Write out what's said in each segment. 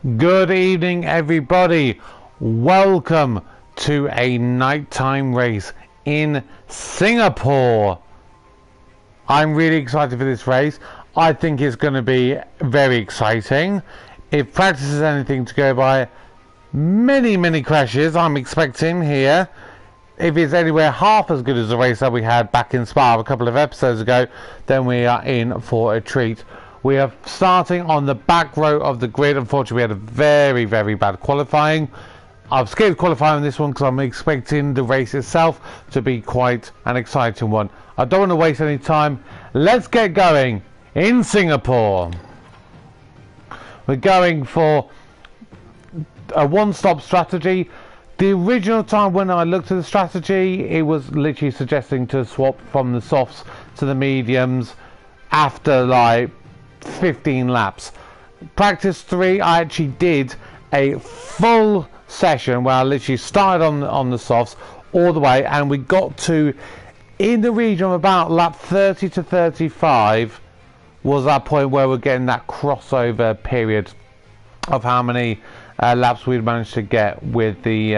Good evening, everybody. Welcome to a nighttime race in Singapore. I'm really excited for this race. I think it's going to be very exciting. If practice is anything to go by, many crashes I'm expecting here. If it's anywhere half as good as the race that we had back in Spa a couple of episodes ago, then we are in for a treat. We are starting on the back row of the grid. Unfortunately, we had a very bad qualifying. I've skipped qualifying on this one because I'm expecting the race itself to be quite an exciting one. I don't want to waste any time. Let's get going in Singapore. We're going for a one-stop strategy. The original time when I looked at the strategy, it was literally suggesting to swap from the softs to the mediums after like 15 laps. Practice 3, I actually did a full session where I literally started on the softs all the way, and we got to in the region of about lap 30 to 35 was that point where we're getting that crossover period of how many laps we'd managed to get with the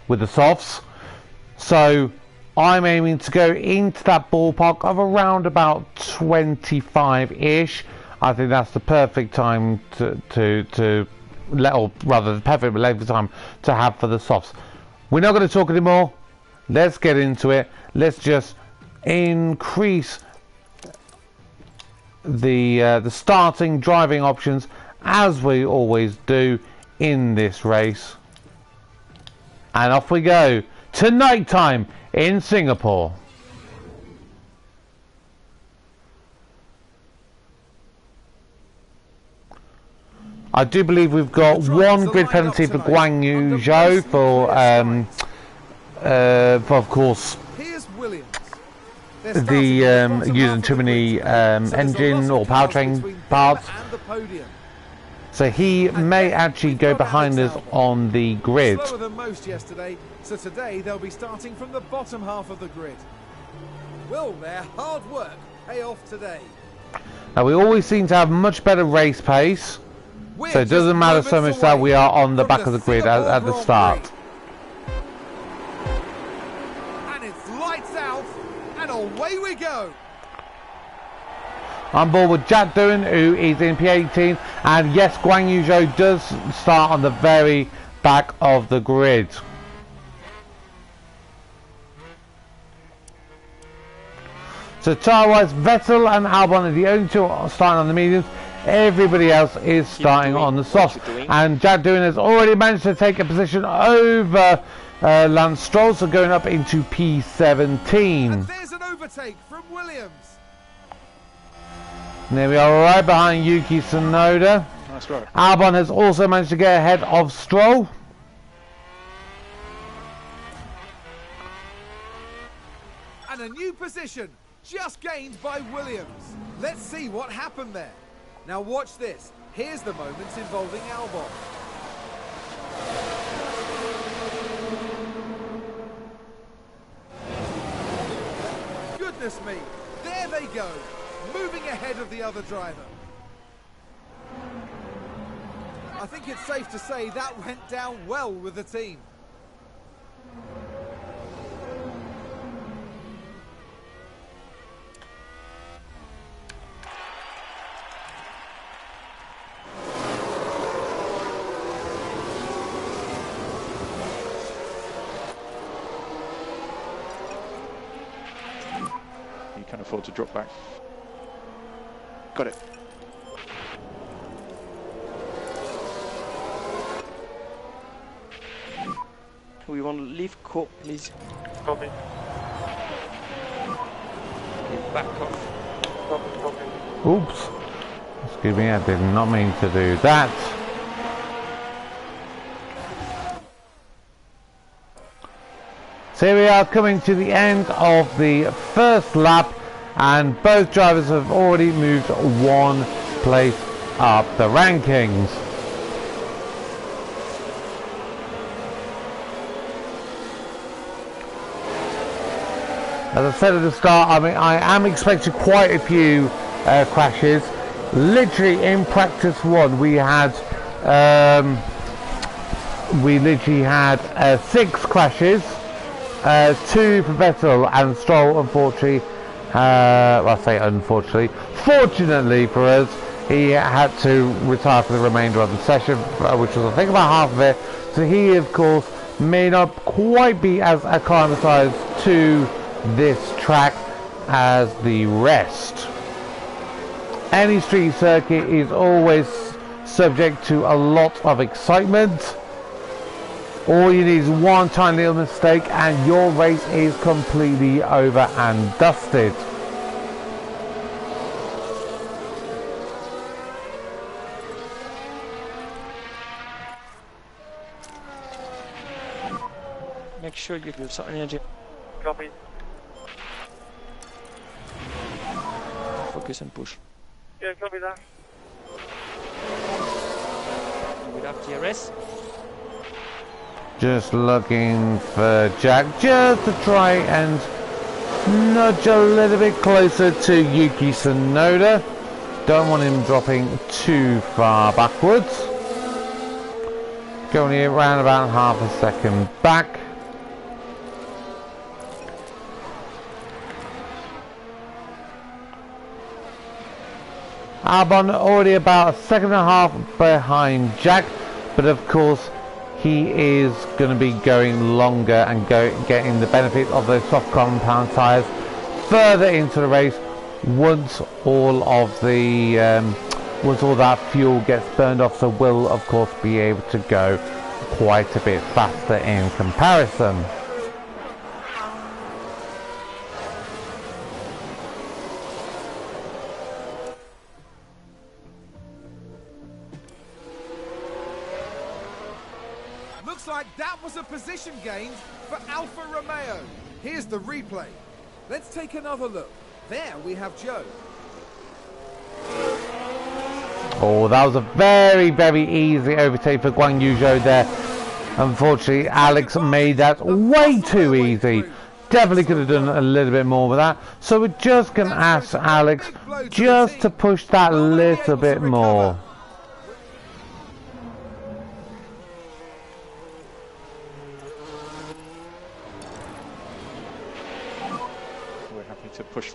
with the softs. So I'm aiming to go into that ballpark of around about 25-ish. I think that's the perfect time to let, or rather the perfect length of time to have for the softs. We're not going to talk anymore. Let's get into it. Let's just increase the starting driving options as we always do in this race. And off we go to nighttime in Singapore. I do believe we've got one grid penalty for Guan Yu Zhou for of course the using too many engine or powertrain parts. So he may actually go behind us on the grid. Slower than most yesterday, so today they'll be starting from the bottom half of the grid. Will their hard work pay off today? Now we always seem to have much better race pace, so it doesn't matter so much that we are on the back of the grid at the start. And it's lights out, and away we go. On board with Jack Doohan, who is in P18, and yes, Guan Yu Zhou does start on the very back of the grid. So tyre-wise, Vettel and Albon are the only two starting on the mediums. Everybody else is starting on the softs. And Jack Doohan has already managed to take a position over Lance Stroll, so going up into P17. And there's an overtake from Williams. And there we are, right behind Yuki Tsunoda. Nice work. Albon has also managed to get ahead of Stroll. And a new position just gained by Williams. Let's see what happened there. Now watch this. Here's the moments involving Albon. Goodness me, there they go, moving ahead of the other driver. I think it's safe to say that went down well with the team. You can afford to drop back. Got it. We want to leave court, please. Copy. Back off. Copy. Oops. Excuse me, I did not mean to do that. So here we are coming to the end of the first lap, and both drivers have already moved one place up the rankings. As I said at the start, I am expecting quite a few crashes literally in practice one we literally had 6 crashes, 2 for Vettel, and Stroll unfortunately, well, I say unfortunately, fortunately for us, he had to retire for the remainder of the session, which was I think about half of it. So he of course may not quite be as acclimatized to this track as the rest. Any street circuit is always subject to a lot of excitement. All you need is one tiny little mistake and your race is completely over and dusted. Make sure you give some energy. Copy. Focus and push. Yeah, copy that. Without DRS. Just looking for Jack just to try and nudge a little bit closer to Yuki Tsunoda. Don't want him dropping too far backwards. Going around about half a second back. Albon already about a second and a half behind Jack, but of course he is going to be going longer and getting the benefit of those soft compound tyres further into the race once all that fuel gets burned off. So we'll of course be able to go quite a bit faster in comparison. Looks like that was a position gained for Alfa Romeo. Here's the replay. Let's take another look. There we have Joe. Oh, that was a very, very easy overtake for Guan Yu Zhou there. Unfortunately, Alex made that way too easy. Definitely could have done a little bit more with that. So we're just going to ask Alex just to push that a little bit more. We're happy to push.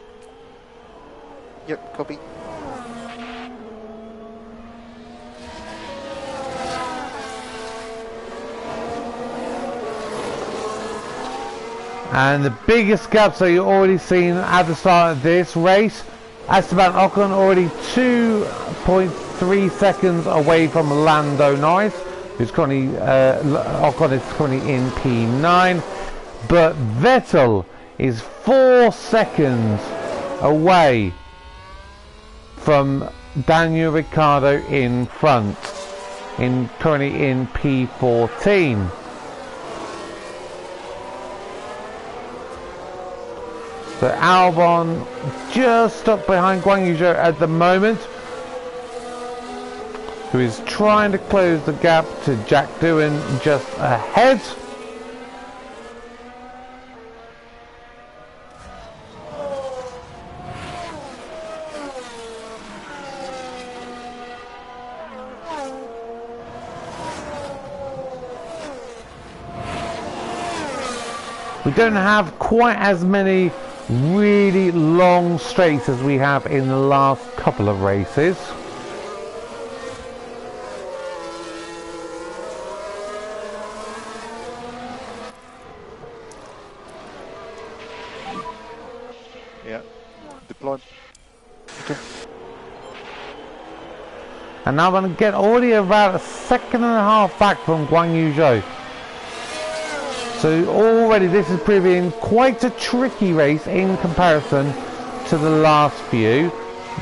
Yep, copy. And the biggest gap, so you've already seen at the start of this race, Esteban Ocon already 2.3 seconds away from Lando Norris, who's currently, Ocon is currently in P9, but Vettel is 4 seconds away from Daniel Ricciardo in front, currently in P14. So Albon just stuck behind Guan Yu Zhou at the moment, who is trying to close the gap to Jack Doohan just ahead. We don't have quite as many really long straights as we have in the last couple of races. Yeah, deploy. Okay. And now I'm going to get already about a second and a half back from Guan Yu Zhou. So already this is proving quite a tricky race in comparison to the last few.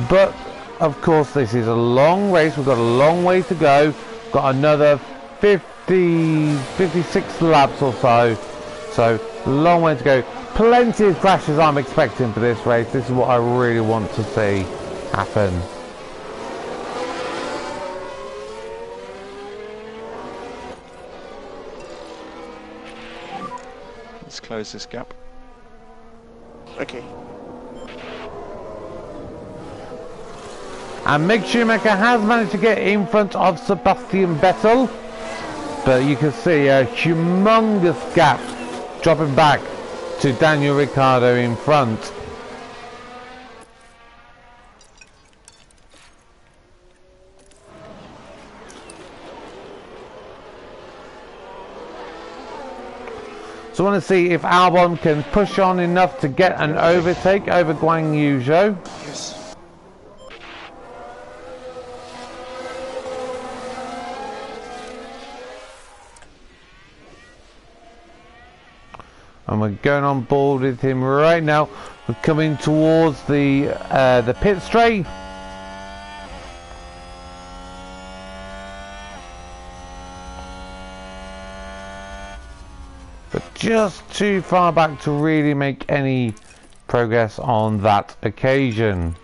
But of course this is a long race, we've got a long way to go. Got another 56 laps or so. So long way to go. Plenty of crashes I'm expecting for this race. This is what I really want to see happen. Let's close this gap. Okay. And Mick Schumacher has managed to get in front of Sebastian Vettel. But you can see a humongous gap dropping back to Daniel Ricciardo in front. So I want to see if Albon can push on enough to get an overtake over Guan Yu Zhou. Yes. And we're going on board with him right now. We're coming towards the pit straight. But just too far back to really make any progress on that occasion.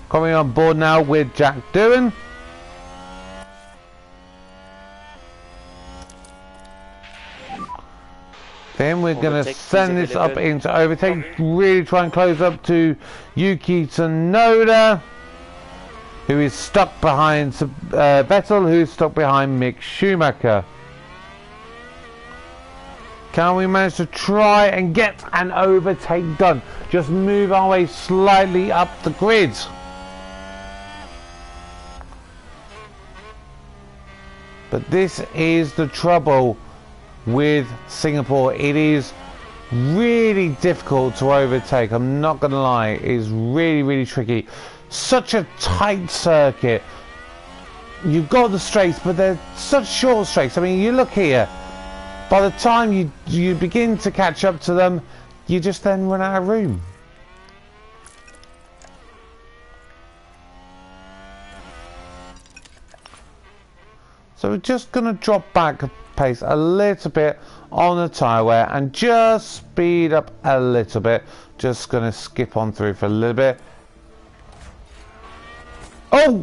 Coming on board now with Jack Doohan. Then we're going to send this up into overtake, really try and close up to Yuki Tsunoda, who is stuck behind Vettel, who is stuck behind Mick Schumacher. Can we manage to try and get an overtake done? Just move our way slightly up the grid. But this is the trouble with Singapore. It is really difficult to overtake. I'm not going to lie. It is really, really tricky. Such a tight circuit. You've got the straights, but they're such short straights. I mean, you look here. By the time you begin to catch up to them, you just then run out of room. So we're just going to drop back pace a little bit on the tyre wear and just speed up a little bit. Just going to skip on through for a little bit. Oh!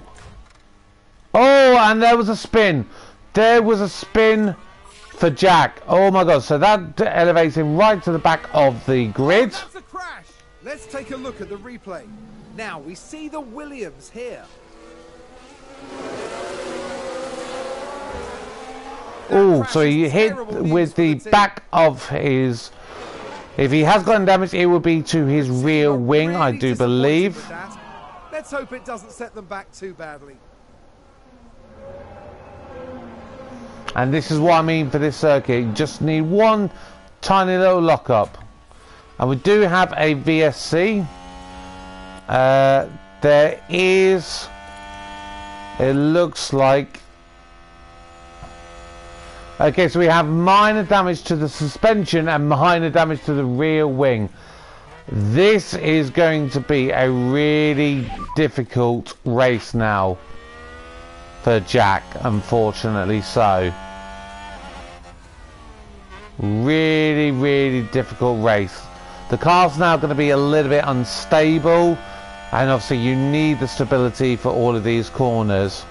Oh, and there was a spin. There was a spin for Jack. Oh my god, so that elevates him right to the back of the grid. That's a crash. Let's take a look at the replay. Now we see the Williams here. Oh, so he hit with the back of his... If he has gotten damage, it would be to his rear wing, I do believe. Let's hope it doesn't set them back too badly. And this is what I mean for this circuit. You just need one tiny little lock-up. And we do have a VSC. There is... It looks like... Okay, so we have minor damage to the suspension and minor damage to the rear wing. This is going to be a really difficult race now for Jack, unfortunately so. Really, really difficult race. The car's now going to be a little bit unstable, and obviously you need the stability for all of these corners.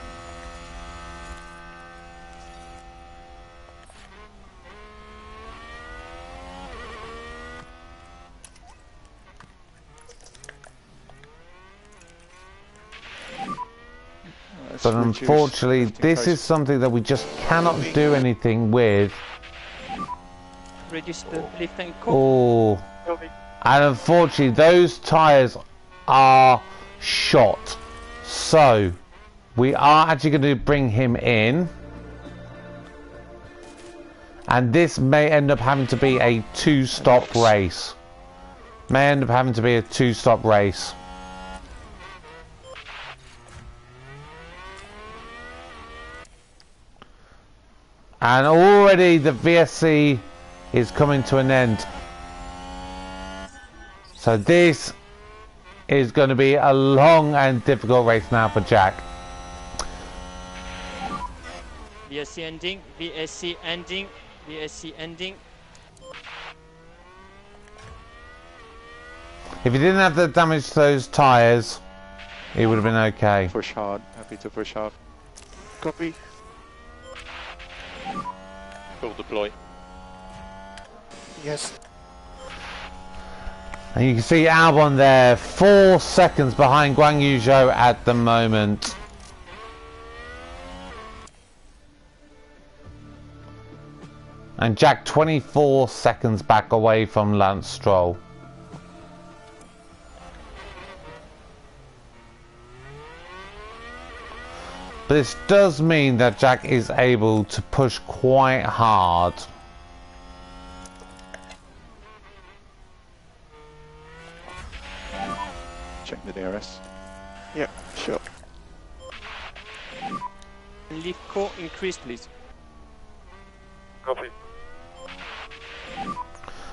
But unfortunately, this is something that we just cannot do anything with. Register, lift and Oh, and unfortunately, those tyres are shot. So, we are actually going to bring him in. And this may end up having to be a two-stop race. May end up having to be a two-stop race. And already the VSC is coming to an end. So this is going to be a long and difficult race now for Jack. VSC ending, VSC ending, VSC ending. If he didn't have the damage to those tyres, it would have been okay. Push hard, happy to push hard. Copy. Full deploy. Yes. And you can see Albon there, 4 seconds behind Guan Yu Zhou at the moment. And Jack 24 seconds back away from Lance Stroll. But this does mean that Jack is able to push quite hard. Check the DRS. Yep, sure. Leave core increase, please. Copy.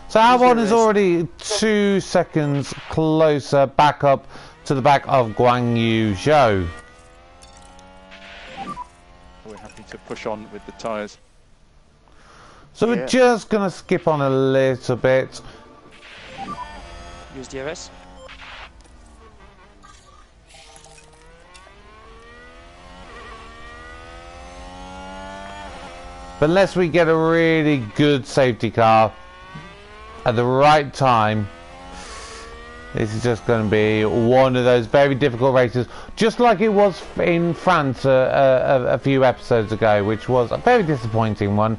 So Albon is already 2 seconds closer back up to the back of Guan Yu Zhou. We're happy to push on with the tyres. So we're just going to skip on a little bit. Use DRS. But unless we get a really good safety car at the right time, this is just going to be one of those very difficult races, just like it was in France a few episodes ago, which was a very disappointing one.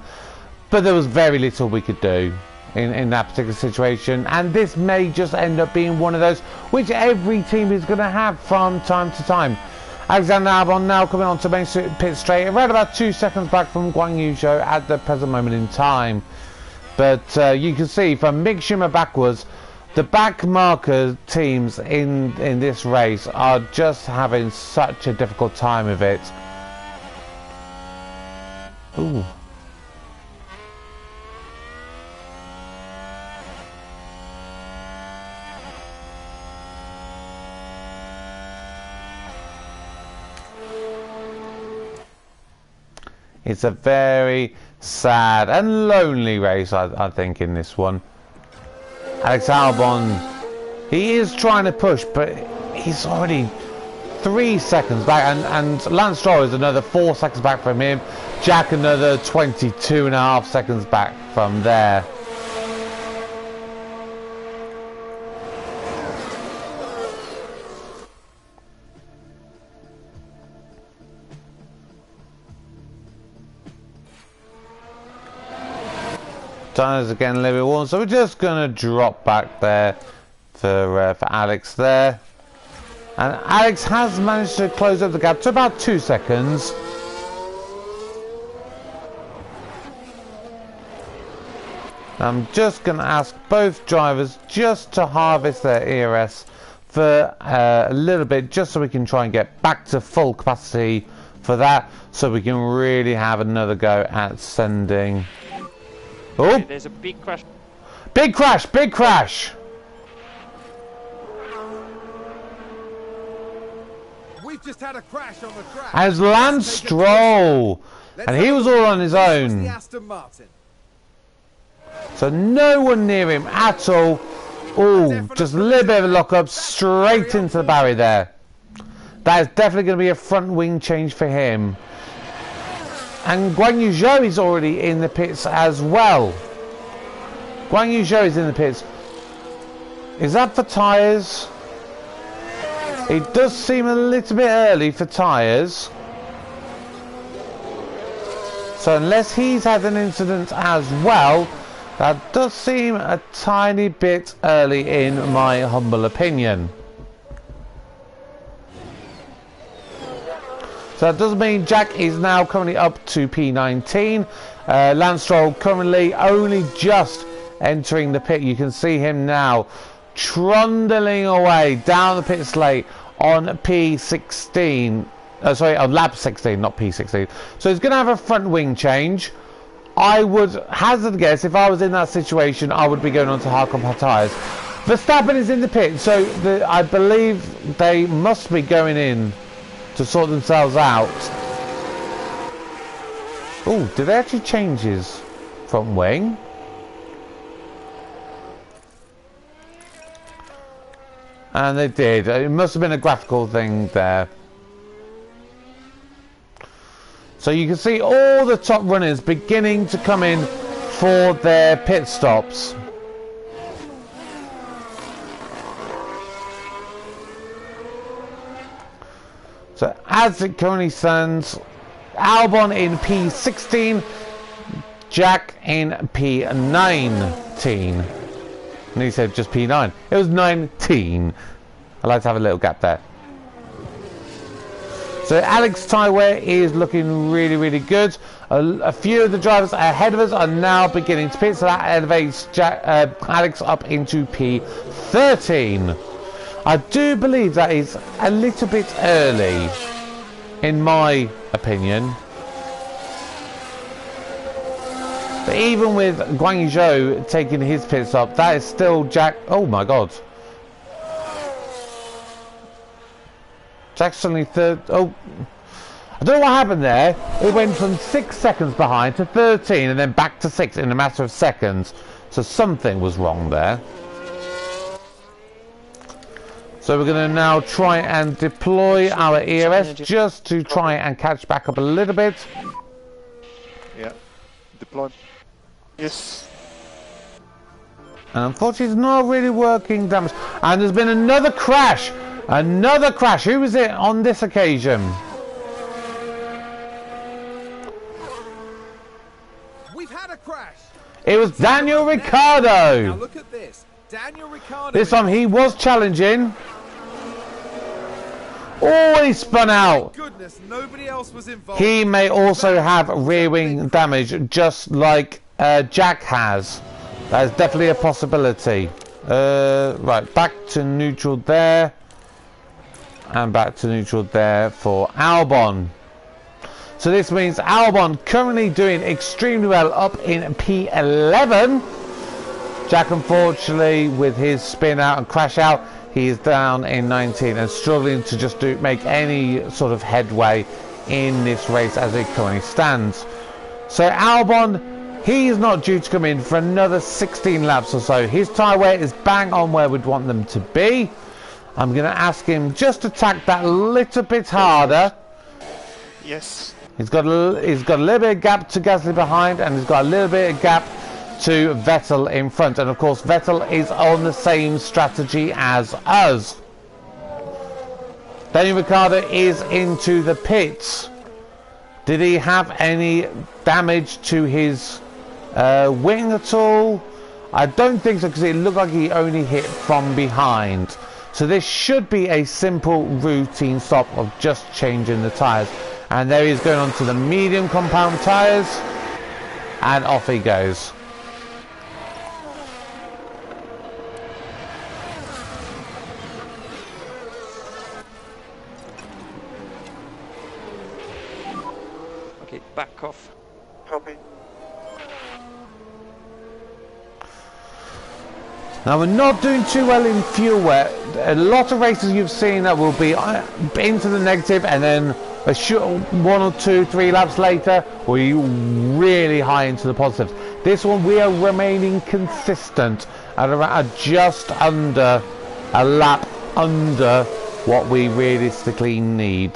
But there was very little we could do in that particular situation, and this may just end up being one of those which every team is going to have from time to time. Alexander Albon now coming on to main pit straight, around about 2 seconds back from Guan Yu Zhou at the present moment in time. But you can see from Mick Schumacher backwards, the back marker teams in this race are just having such a difficult time of it. Ooh. It's a very sad and lonely race, I think, in this one. Alex Albon, he is trying to push, but he's already 3 seconds back, and Lance Stroll is another 4 seconds back from him. Jack another 22.5 seconds back from there. Tyres again a little bit warm, so we're just going to drop back there for Alex there. And Alex has managed to close up the gap to about 2 seconds. I'm just going to ask both drivers just to harvest their ERS for a little bit, just so we can try and get back to full capacity for that, so we can really have another go at sending. Oh! Okay, there's a big crash. Big crash! Big crash! We've just had a crash on the track. As Lance Stroll, and he was all on his own. The Aston Martin. So no one near him at all. Oh, just a little bit of a lock-up straight into the barrier there. That is definitely going to be a front wing change for him. And Guan Yu Zhou is already in the pits as well. Guan Yu Zhou is in the pits. Is that for tyres? It does seem a little bit early for tyres. So unless he's had an incident as well, that does seem a tiny bit early in my humble opinion. So that does mean Jack is now currently up to P19. Lance Stroll currently only just entering the pit. You can see him now trundling away down the pit slate on P16. Sorry, on lap 16, not P16. So he's going to have a front wing change. I would hazard a guess, if I was in that situation, I would be going on to hard compound tyres. Verstappen is in the pit, so I believe they must be going in to sort themselves out. Oh, did they actually change his front wing? And they did. It must have been a graphical thing there. So you can see all the top runners beginning to come in for their pit stops. So as it currently stands, Albon in P16, Jack in P19. And he said just P9. It was 19. I like to have a little gap there. So Alex's tyre wear is looking really, really good. A few of the drivers ahead of us are now beginning to pit, so that elevates Alex up into P13. I do believe that is a little bit early, in my opinion. But even with Guang Zhou taking his pit stop, that is still Jack. Oh my God. Jack's only third. Oh, I don't know what happened there. It went from 6 seconds behind to 13 and then back to 6 in a matter of seconds. So something was wrong there. So we're going to now try and deploy our ERS just to try and catch back up a little bit. Yeah. Deploy. Yes. And unfortunately it's not really working damage. And there's been another crash. Another crash. Who was it on this occasion? We've had a crash. It was Daniel Ricciardo. Now look at this. Daniel Ricciardo. This time he was challenging. Oh, he spun out. Goodness, nobody else was involved. He may also have rear wing damage, just like Jack has. That is definitely a possibility. Right, back to neutral there. And back to neutral there for Albon. So this means Albon currently doing extremely well up in P11. Jack, unfortunately, with his spin out and crash out, he is down in 19 and struggling to just make any sort of headway in this race as it currently stands. So Albon, he is not due to come in for another 16 laps or so. His tyre wear is bang on where we'd want them to be. I'm going to ask him just to tack that a little bit harder. Yes. He's got a little bit of gap to Gasly behind, and he's got a little bit of gap to Vettel in front. And of course Vettel is on the same strategy as us. Daniel Ricciardo is into the pits. Did he have any damage to his wing at all? I don't think so, because it looked like he only hit from behind. So this should be a simple routine stop of just changing the tyres. And there he's going on to the medium compound tyres. And off he goes. Okay, back off. Copy. Now we're not doing too well in fuel wear. A lot of races you've seen that will be into the negative, and then a short 1 or 2, 3 laps later we're really high into the positives. This one we are remaining consistent at around just under a lap under what we realistically need.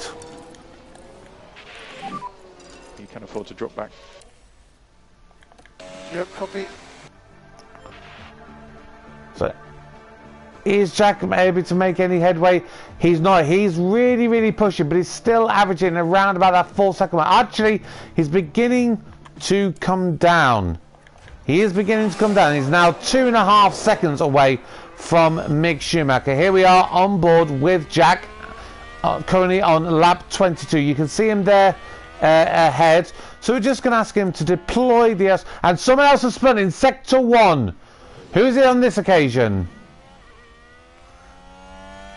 You can afford to drop back. Yep, copy. So, is Jack able to make any headway? He's not. He's really, really pushing, but he's still averaging around about that 4 second mark. Actually, he's beginning to come down. He is beginning to come down. He's now 2.5 seconds away from Mick Schumacher. Here we are on board with Jack, currently on lap 22. You can see him there ahead. So we're just going to ask him to deploy the S. And someone else has spun in sector 1. Who is it on this occasion?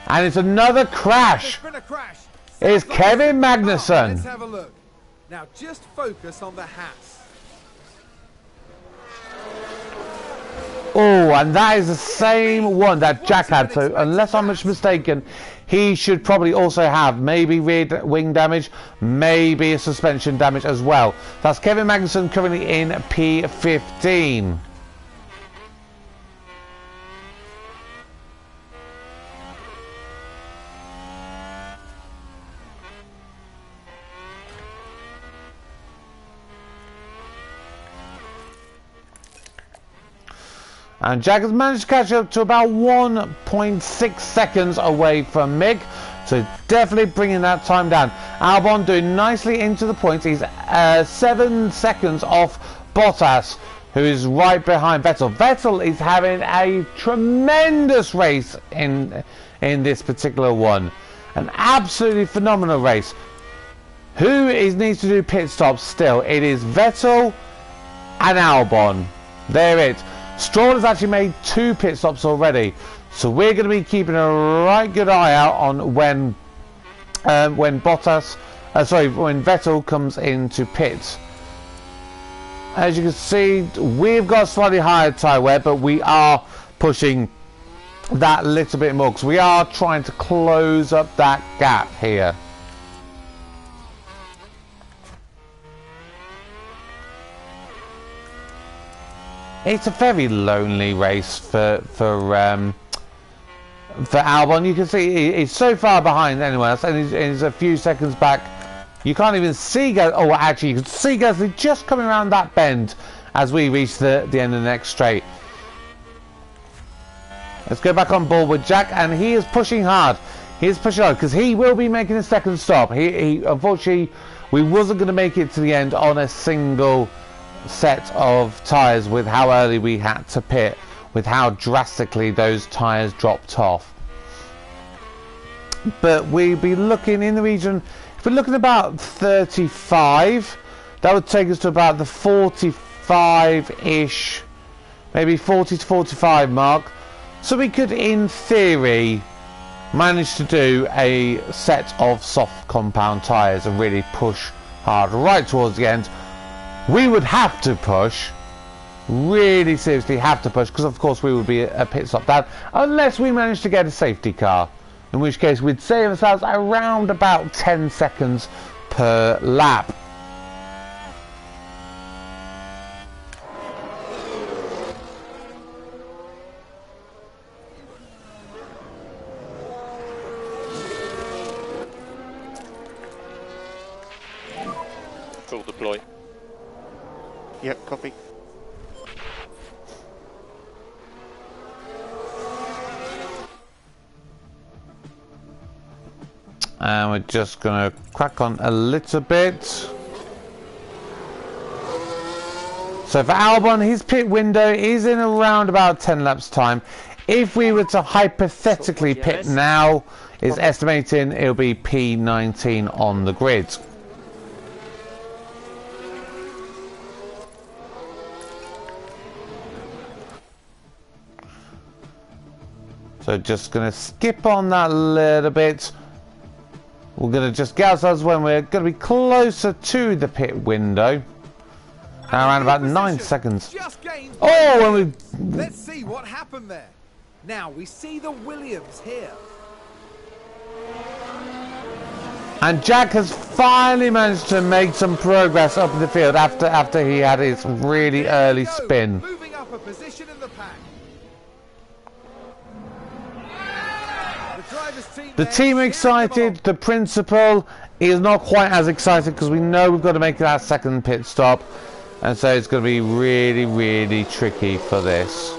And it's another crash. There's been a crash. It's Kevin Magnussen. Let's have a look. Now just focus on the hats. Oh, and that is the same one that Jack had. So unless I'm much mistaken, he should probably also have maybe rear wing damage, maybe a suspension damage as well. That's Kevin Magnussen currently in P15. And Jack has managed to catch up to about 1.6 seconds away from Mick. So definitely bringing that time down. Albon doing nicely into the points. He's 7 seconds off Bottas, who is right behind Vettel. Vettel is having a tremendous race in this particular one. An absolutely phenomenal race. Who needs to do pit stops still? It is Vettel and Albon. There it. Stroll has actually made 2 pit stops already. So we're going to be keeping a right good eye out on when Vettel comes into pits. As you can see, we've got slightly higher tyre wear, but we are pushing that little bit more because we are trying to close up that gap here. It's a very lonely race for Albon. You can see he's so far behind anyone else, and he's a few seconds back. You can't even see Gasly. Oh, actually, you can see Gasly just coming around that bend as we reach the end of the next straight. Let's go back on board with Jack, and he is pushing hard. He is pushing hard because he will be making a second stop. He unfortunately, we wasn't going to make it to the end on a single set of tyres with how early we had to pit, with how drastically those tyres dropped off. But we'd be looking in the region, if we're looking about 35, that would take us to about the 45-ish, maybe 40 to 45 mark. So we could, in theory, manage to do a set of soft compound tyres and really push hard right towards the end. We would have to push, really seriously have to push, because of course we would be a pit stop down, unless we managed to get a safety car, in which case we'd save ourselves around about 10 seconds per lap. Full deploy. Yep, copy. And we're just going to crack on a little bit. So for Albon, his pit window is in around about 10 laps time. If we were to hypothetically pit now, is estimating it'll be P19 on the grid. So just going to skip on that a little bit. We're going to just get ourselves when we're going to be closer to the pit window. Now around about 9 seconds. Oh, when we... Let's see what happened there. Now we see the Williams here. And Jack has finally managed to make some progress up in the field after he had his really early spin. Moving up a position in the pack. The team are excited, the principal is not quite as excited because we know we've got to make that second pit stop, and so it's going to be really, really tricky for this.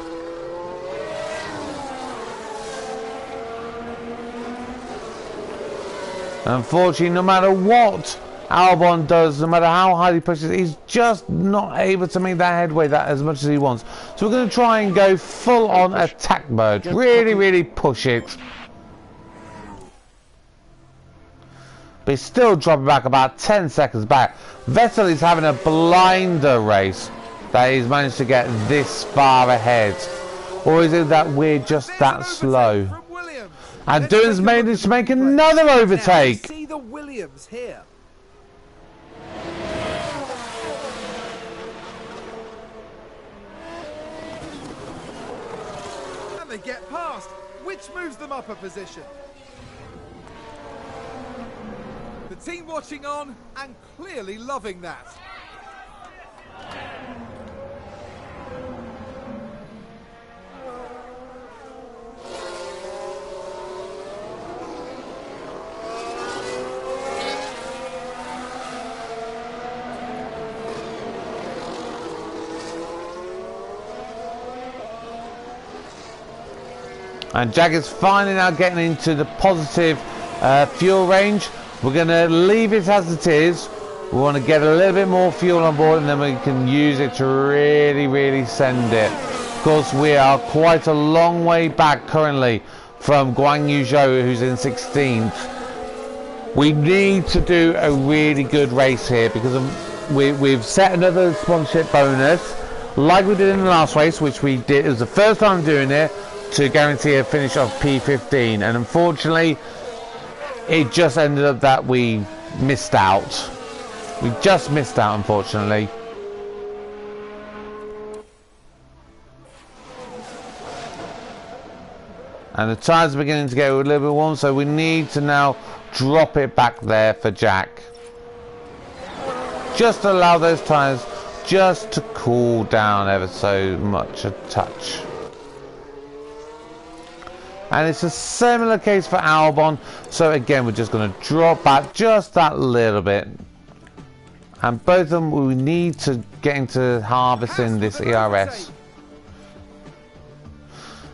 Unfortunately, no matter what Albon does, no matter how hard he pushes, he's just not able to make that headway that as much as he wants. So we're going to try and go full on attack mode, really, really push it. But he's still dropping back about 10 seconds back. Vettel is having a blinder race that he's managed to get this far ahead. Or is it that we're just that slow? And Doones managed to make another overtake. See the Williams here. And they get past, which moves them up a position. The team watching on and clearly loving that. And Jack is finally now getting into the positive fuel range. We're going to leave it as it is. We want to get a little bit more fuel on board, and then we can use it to really send it. Of course, we are quite a long way back currently from Guan Yu Zhou, who's in 16th. We need to do a really good race here because we've set another sponsorship bonus like we did in the last race, which we did. It was the first time doing it to guarantee a finish of P15, and unfortunately it just ended up that we missed out. We just missed out, unfortunately. And the tyres are beginning to get a little bit warm, so we need to now drop it back there for Jack. Just allow those tyres just to cool down ever so much a touch. And it's a similar case for Albon, so again we're just going to drop back just that little bit. And both of them, we need to get into harvesting this ERS.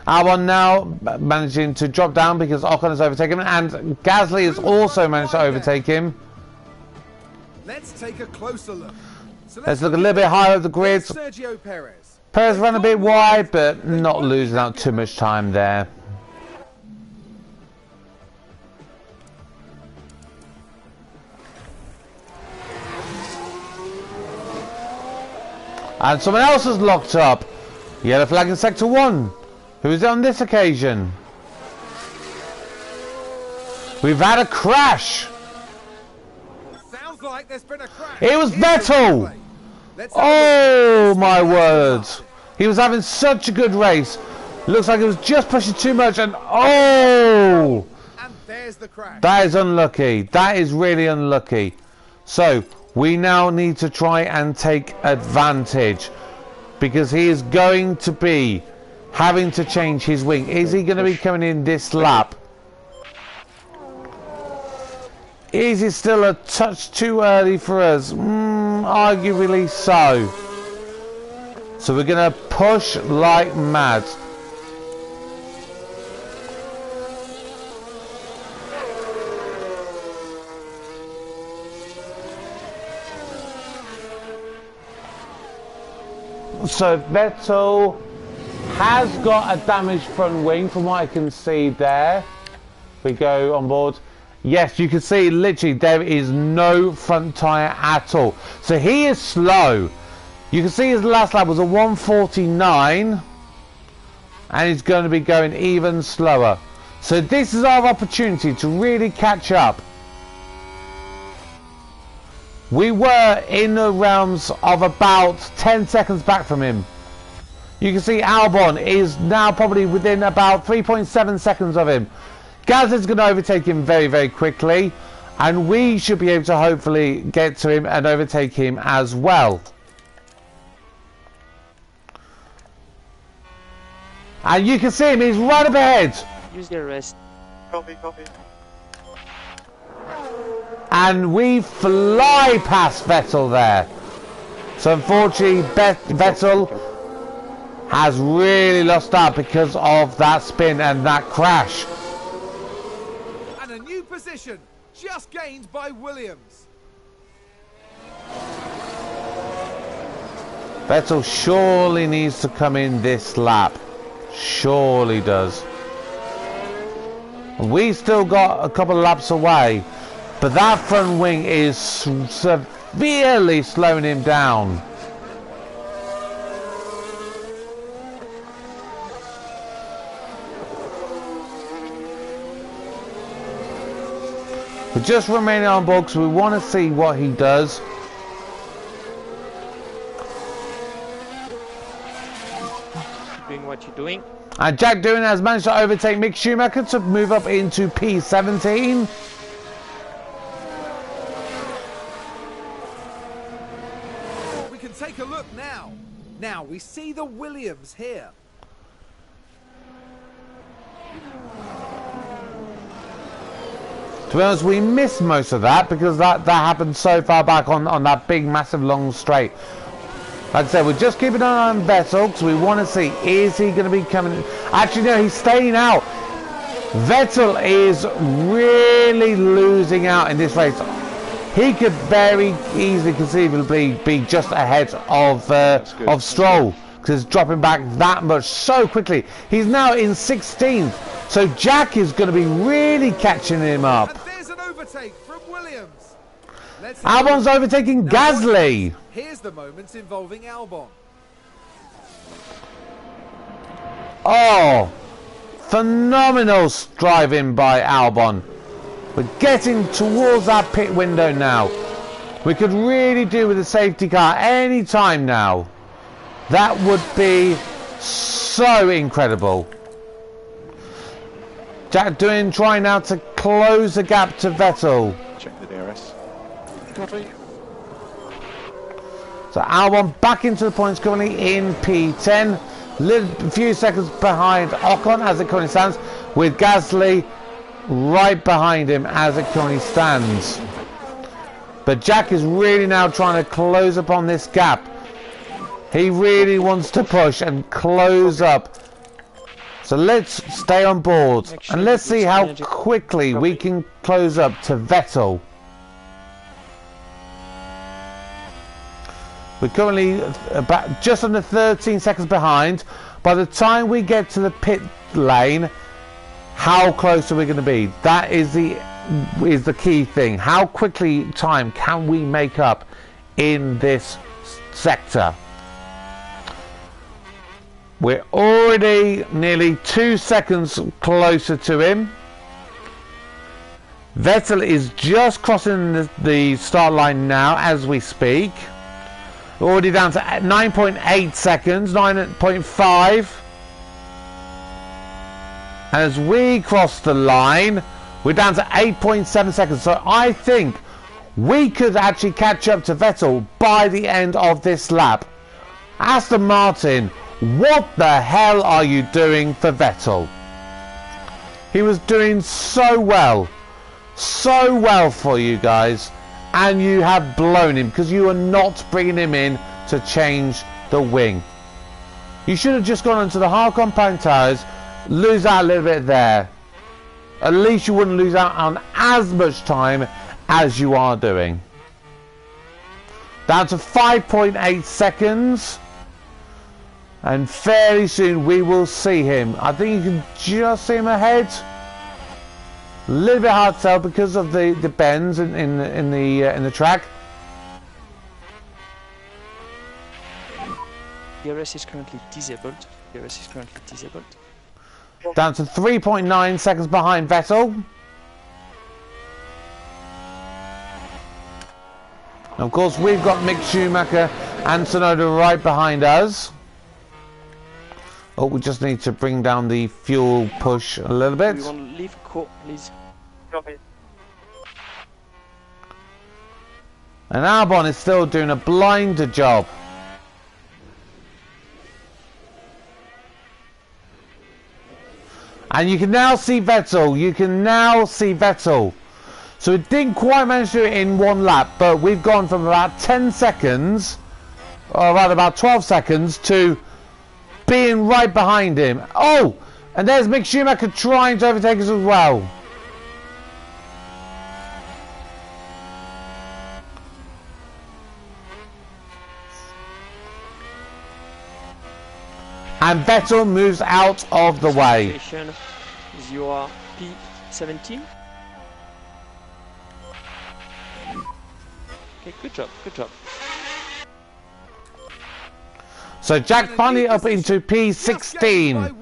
Albon now managing to drop down because Ocon has overtaken him, and Gasly has also managed to overtake him. Let's take a closer look. So let's look a little bit higher up the grid. Sergio Perez. Perez ran a bit wide, but not losing out too much time there. And someone else has locked up. Yellow flag in sector 1. Who is it on this occasion? We've had a crash. Sounds like there's been a crash. It was Vettel. Oh my word. He was having such a good race. Looks like it was just pushing too much, and oh! And there's the crash. That is unlucky. That is really unlucky. So we now need to try and take advantage because he is going to be having to change his wing. Is he going to be coming in this lap? Is it still a touch too early for us? Arguably so. So we're going to push like mad. So Vettel has got a damaged front wing from what I can see there. We go on board. Yes, you can see literally there is no front tyre at all. So he is slow. You can see his last lap was a 149 and he's going to be going even slower. So this is our opportunity to really catch up. We were in the realms of about 10 seconds back from him. You can see Albon is now probably within about 3.7 seconds of him. Gasly's going to overtake him very, very quickly. And we should be able to hopefully get to him and overtake him as well. And you can see him, he's right up ahead. Use the rest. Copy. And we fly past Vettel there. So unfortunately Vettel has really lost out because of that spin and that crash. And a new position just gained by Williams. Vettel surely needs to come in this lap. Surely does. We still got a couple of laps away. But that front wing is severely slowing him down. We're just remaining on board because we want to see what he does. Doing what you're doing. And Jack Doohan has managed to overtake Mick Schumacher to move up into P17. Take a look now. Now we see the Williams here. To be honest, we missed most of that because that happened so far back on that big, massive, long straight. Like I said, we're just keeping an eye on Vettel because we want to see, is he going to be coming in? Actually, no, he's staying out. Vettel is really losing out in this race. He could very easily conceivably be just ahead of Stroll, because it's dropping back that much so quickly. He's now in 16th, so Jack is going to be really catching him up. And there's an overtake from Williams. Albon's overtaking Gasly. Here's the moment involving Albon. Oh, phenomenal driving by Albon. We're getting towards that pit window now. We could really do with a safety car any time now. That would be so incredible. Jack trying now to close the gap to Vettel. Check the DRS. So Albon back into the points, currently in P10. A few seconds behind Ocon as it currently stands, with Gasly right behind him as it currently stands. But Jack is really now trying to close upon this gap. He really wants to push and close up. So let's stay on board and let's see how quickly we can close up to Vettel. We're currently about just under 13 seconds behind. By the time we get to the pit lane, how close are we going to be? That is the key thing. How quickly time can we make up in this sector? We're already nearly 2 seconds closer to him. Vettel is just crossing the start line now as we speak. Already down to 9.8 seconds, 9.5. As we cross the line, we're down to 8.7 seconds. So I think we could actually catch up to Vettel by the end of this lap. Aston Martin, what the hell are you doing for Vettel? He was doing so well for you guys, and you have blown him because you are not bringing him in to change the wing. You should have just gone into the hard compound tyres, lose out a little bit there. At least you wouldn't lose out on as much time as you are doing. Down to 5.8 seconds. And fairly soon we will see him. I think you can just see him ahead. A little bit hard to tell because of the bends in the track. DRS is currently disabled. DRS is currently disabled. Down to 3.9 seconds behind Vettel. Of course, we've got Mick Schumacher and Tsunoda right behind us. Oh, we just need to bring down the fuel push a little bit. We want to leave court, please. And Albon is still doing a blinder job. And you can now see Vettel. You can now see Vettel. So it didn't quite manage to do it in one lap, but we've gone from about 10 seconds, or rather about 12 seconds, to being right behind him. Oh, and there's Mick Schumacher trying to overtake us as well. And Vettel moves out of the way. You are P17. Okay, good job, good job. So Jack finally up into P16.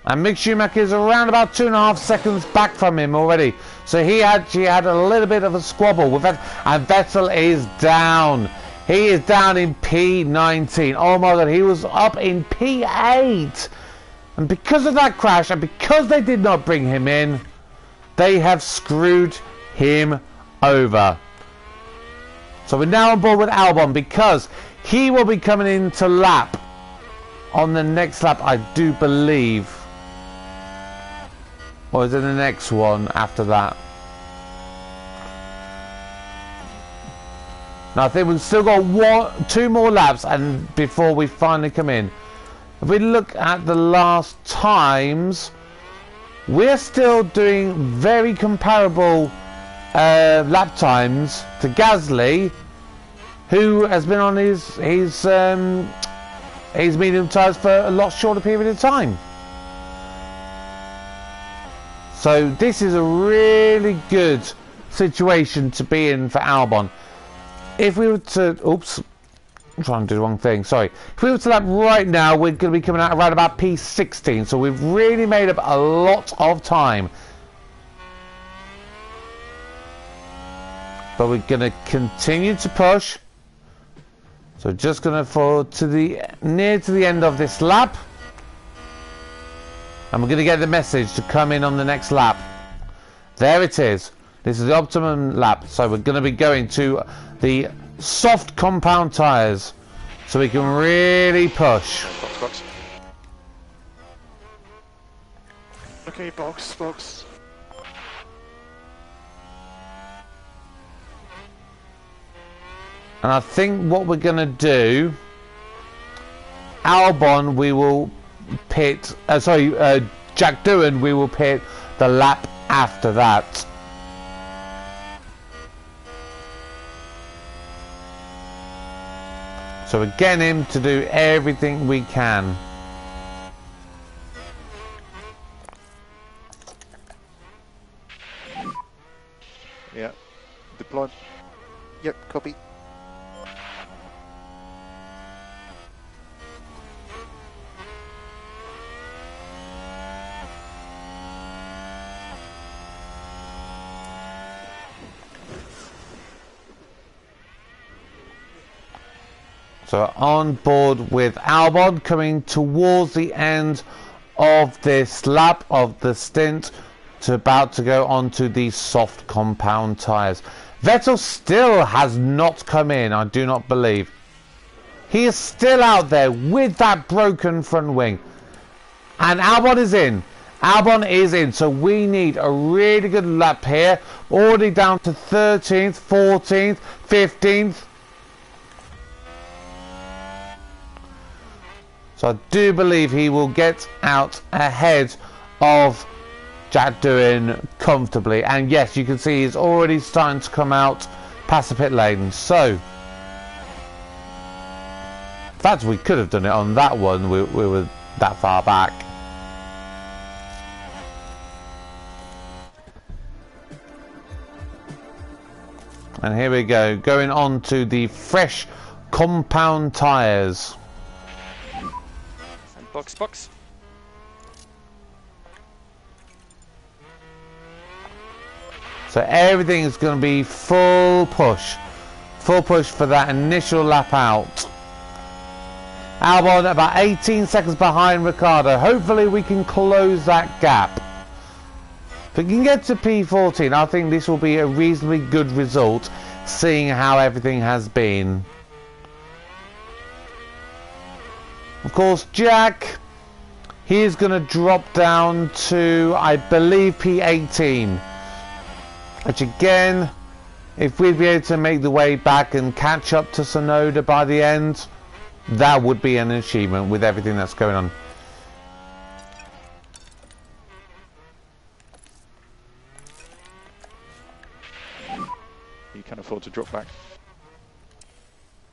And Mick Schumacher is around about 2.5 seconds back from him already. So he actually had a little bit of a squabble with Vettel. And Vettel is down. He is down in P19. Oh my god, he was up in P8. And because of that crash, and because they did not bring him in, they have screwed him over. So we're now on board with Albon because he will be coming into lap on the next lap, I do believe. Or is it the next one after that? Now I think we've still got 2 more laps and before we finally come in. If we look at the last times, we're still doing very comparable lap times to Gasly, who has been on his medium tyres for a lot shorter period of time. So this is a really good situation to be in for Albon. If we were to, oops, I'm trying to do the wrong thing, sorry. If we were to lap right now, we're going to be coming out around about P16, so we've really made up a lot of time. But we're going to continue to push. So just going to fall to the near to the end of this lap. And we're going to get the message to come in on the next lap. There it is. This is the optimum lap. So we're going to be going to the soft compound tyres. So we can really push. Box. Okay, box. And I think what we're going to do, Albon, we will pit, Jack Doohan, we will pit the lap after that. So we're getting him to do everything we can. Yeah. Deploy. Yep, copy. So on board with Albon, coming towards the end of this lap of the stint, to about to go onto the soft compound tyres. Vettel still has not come in, I do not believe. He is still out there with that broken front wing. And Albon is in. Albon is in, so we need a really good lap here. Already down to 13th, 14th, 15th. So I do believe he will get out ahead of Jack Doohan comfortably. And yes, you can see he's already starting to come out past the pit lane. So, in fact, we could have done it on that one. We were that far back. And here we go, going on to the fresh compound tyres. Box. So everything is going to be full push for that initial lap out. Albon about 18 seconds behind Ricciardo. Hopefully we can close that gap. If we can get to P14, I think this will be a reasonably good result, seeing how everything has been. Of course, Jack, he is going to drop down to, I believe, P18. Which again, if we'd be able to make the way back and catch up to Tsunoda by the end, that would be an achievement with everything that's going on. You can afford to drop back.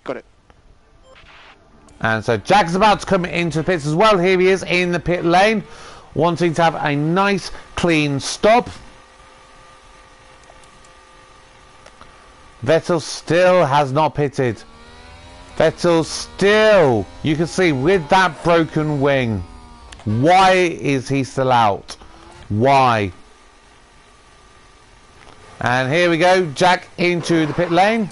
Got it. And so Jack's about to come into the pits as well. Here he is in the pit lane, wanting to have a nice clean stop. Vettel still has not pitted. Vettel still, you can see, with that broken wing. Why is he still out? Why? And here we go, Jack into the pit lane.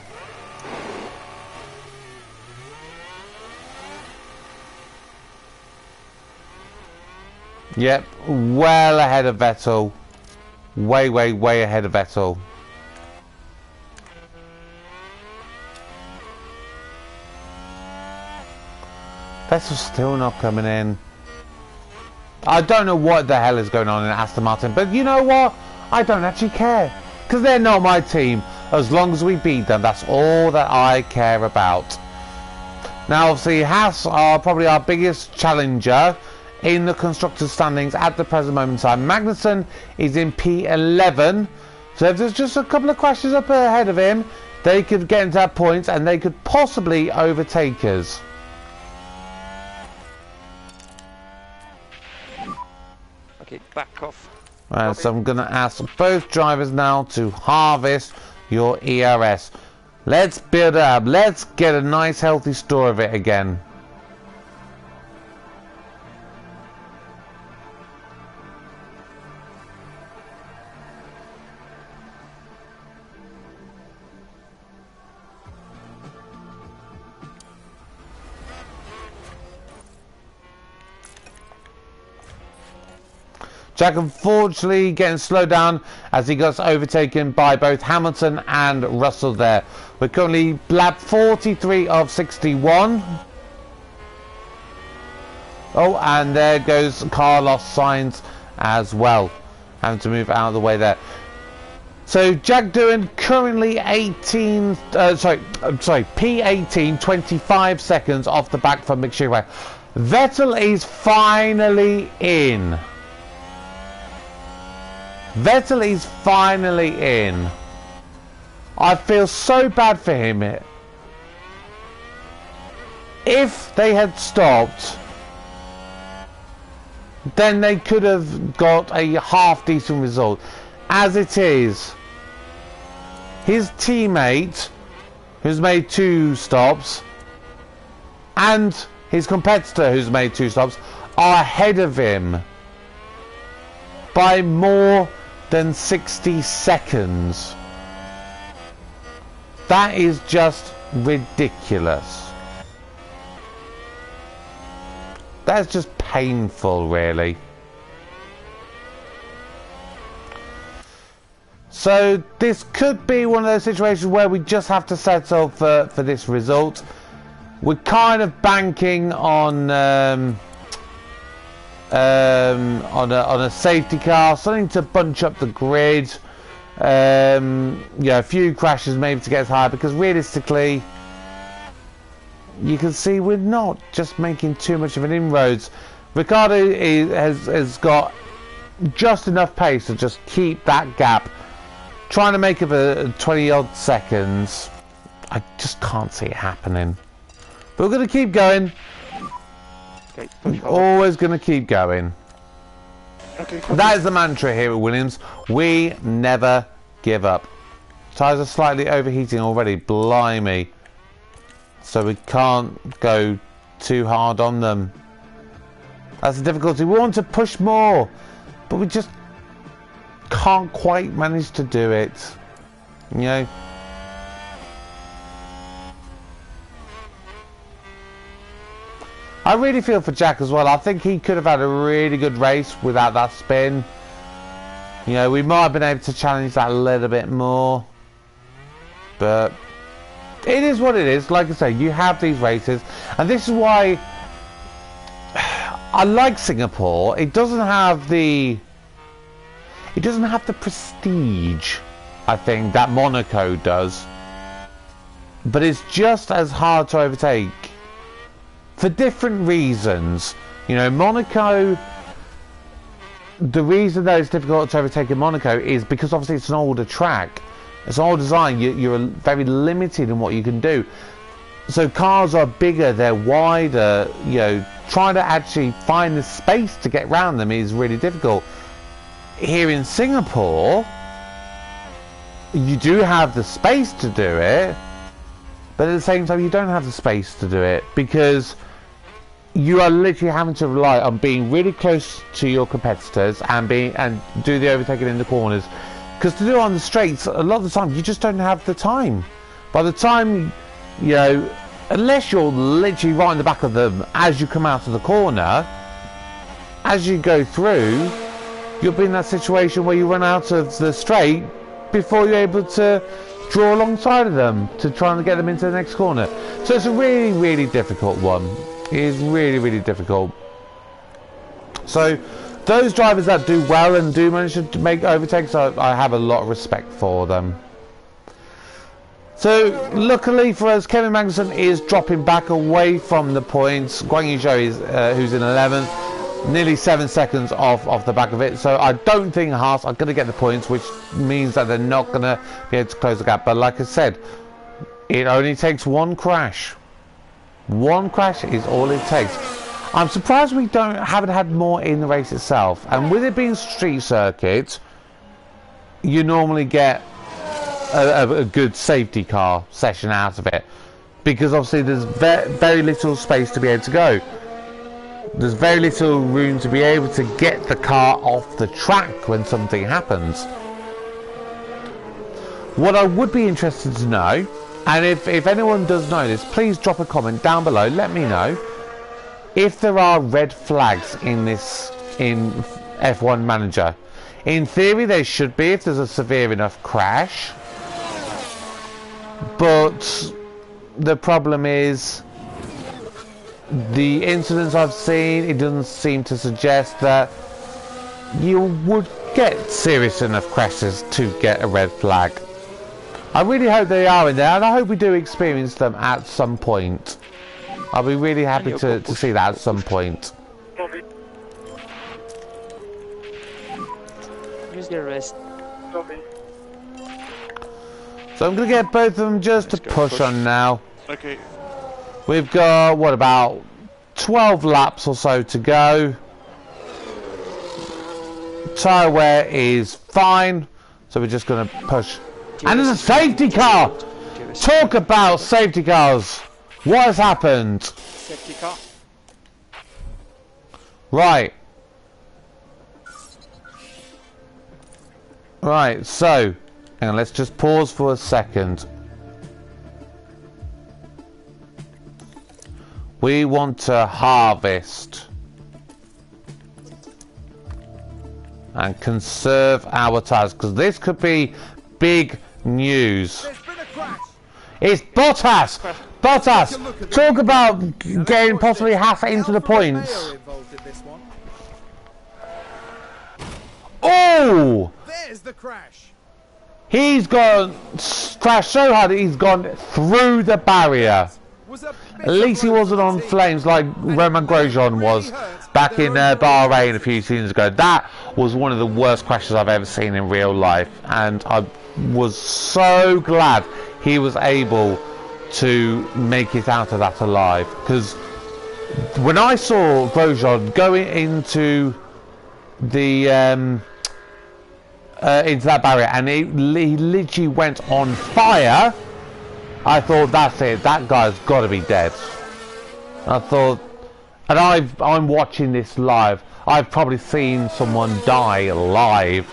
Yep, well ahead of Vettel. Way ahead of Vettel. Vettel's still not coming in. I don't know what the hell is going on in Aston Martin, but you know what? I don't actually care. Because they're not my team. As long as we beat them, that's all that I care about. Now, obviously, Haas are probably our biggest challenger in the constructors standings at the present moment in time. Magnussen is in P11, so if there's just a couple of crashes up ahead of him, they could get into that point and they could possibly overtake us. Okay, back off. So I'm going to ask both drivers now to harvest your ERS. Let's build it up. Let's get a nice healthy store of it again. Jack unfortunately getting slowed down as he got overtaken by both Hamilton and Russell there. We're currently lap 43 of 61. Oh, and there goes Carlos Sainz as well. Having to move out of the way there. So Jack doing currently P18, 25 seconds off the back from Mick Schumacher. Vettel is finally in. Vettel is finally in. I feel so bad for him. If they had stopped, then they could have got a half decent result. As it is, his teammate, who's made 2 stops, and his competitor, who's made 2 stops, are ahead of him by more than 60 seconds. That is just ridiculous. That's just painful, really. So this could be one of those situations where we just have to settle for this result. We're kind of banking on a safety car, something to bunch up the grid. Yeah, a few crashes maybe to get us higher, because realistically you can see we're not just making too much of an inroads. Ricciardo has got just enough pace to just keep that gap, trying to make up a 20 odd seconds. I just can't see it happening, but we're going to keep going. Okay, Always going to keep going. Okay, That is the mantra here at Williams. We never give up. Tyres are slightly overheating already. Blimey. So we can't go too hard on them. That's the difficulty. We want to push more, but we just can't quite manage to do it. You know. I really feel for Jack as well. I think he could have had a really good race without that spin. You know, we might have been able to challenge that a little bit more. But it is what it is. Like I say, you have these races. And this is why I like Singapore. It doesn't have the prestige, I think, that Monaco does. But it's just as hard to overtake. For different reasons. You know, Monaco, the reason that it's difficult to overtake in Monaco is because obviously it's an older track. It's an old design. You're very limited in what you can do. So cars are bigger, they're wider. You know, trying to actually find the space to get around them is really difficult. Here in Singapore, you do have the space to do it, but at the same time you don't have the space to do it, because you are literally having to rely on being really close to your competitors and do the overtaking in the corners, because to do it on the straights a lot of the time you just don't have the time. By the time, you know, unless you're literally right in the back of them as you come out of the corner, as you go through, you'll be in that situation where you run out of the straight before you're able to draw alongside of them to try and get them into the next corner. So it's a really, really difficult one. It is really, really difficult. So those drivers that do well and do manage to make overtakes, I have a lot of respect for them. So luckily for us, Kevin Magnussen is dropping back away from the points. Guang Yu Zhou is who's in 11th. nearly 7 seconds off the back of it. So I don't think Haas are going to get the points, which means that they're not going to be able to close the gap. But like I said, it only takes one crash. One crash is all it takes. I'm surprised we haven't had more in the race itself. And with it being street circuit, you normally get a good safety car session out of it, because obviously there's very little space to be able to go. There's very little room to be able to get the car off the track when something happens. What I would be interested to know, and if anyone does know this, please drop a comment down below, let me know if there are red flags in F1 Manager. In theory there should be if there's a severe enough crash, but the problem is the incidents I've seen, it doesn't seem to suggest that you would get serious enough crashes to get a red flag. I really hope they are in there, and I hope we do experience them at some point. I'll be really happy to see that at some point. Use the rest. So I'm going to get both of them just to push on now. Okay. We've got, what, about 12 laps or so to go. Tyre wear is fine, so we're just going to push. And there's a safety car! Talk about safety cars! What has happened? Safety car. Right. Right, so, hang on, let's just pause for a second. We want to harvest and conserve our tires, because this could be big news. There's been a crash. It's Bottas! Bottas! Talk about getting possibly half into the points. Oh! There's the crash. He's gone crashed so hard he's gone through the barrier. At least he wasn't on flames like Roman Grosjean was back in Bahrain a few seasons ago. That was one of the worst crashes I've ever seen in real life, and I was so glad he was able to make it out of that alive, because when I saw Grosjean going into the into that barrier and he literally went on fire, I thought, that's it, that guy's got to be dead. I thought, and I'm watching this live, I've probably seen someone die live,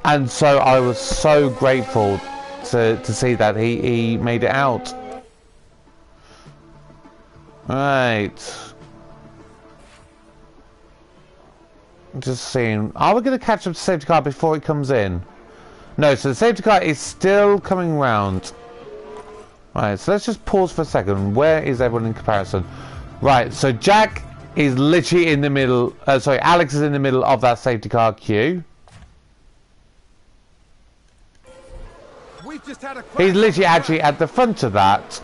and so I was so grateful to see that he made it out. Right. Just seeing, are we going to catch up to the safety car before it comes in? No, so the safety car is still coming round. Right, so let's just pause for a second. Where is everyone in comparison? Right, so Jack is literally in the middle, sorry, Alex is in the middle of that safety car queue. We've just had a crash. He's literally actually at the front of that,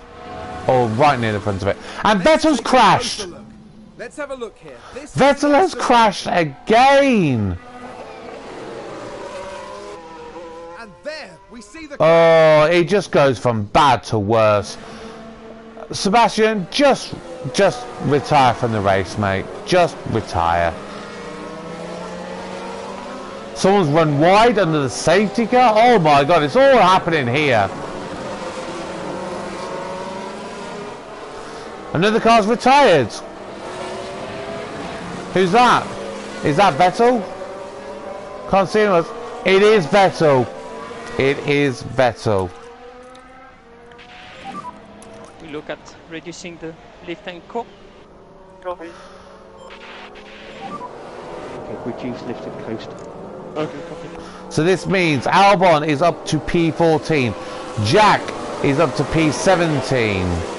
or right near the front of it. And Vettel's crashed! Let's have a look here. Vettel has crashed again! And there we see the Oh, it just goes from bad to worse. Sebastian, just retire from the race, mate. Just retire. Someone's run wide under the safety car. Oh my god, it's all happening here. Another car's retired. Who's that? Is that Vettel? Can't see him. It is Vettel. It is Vettel. We look at reducing the lift and core. Okay, reduce lift and coast. Okay, copy. So this means Albon is up to P14. Jack is up to P17.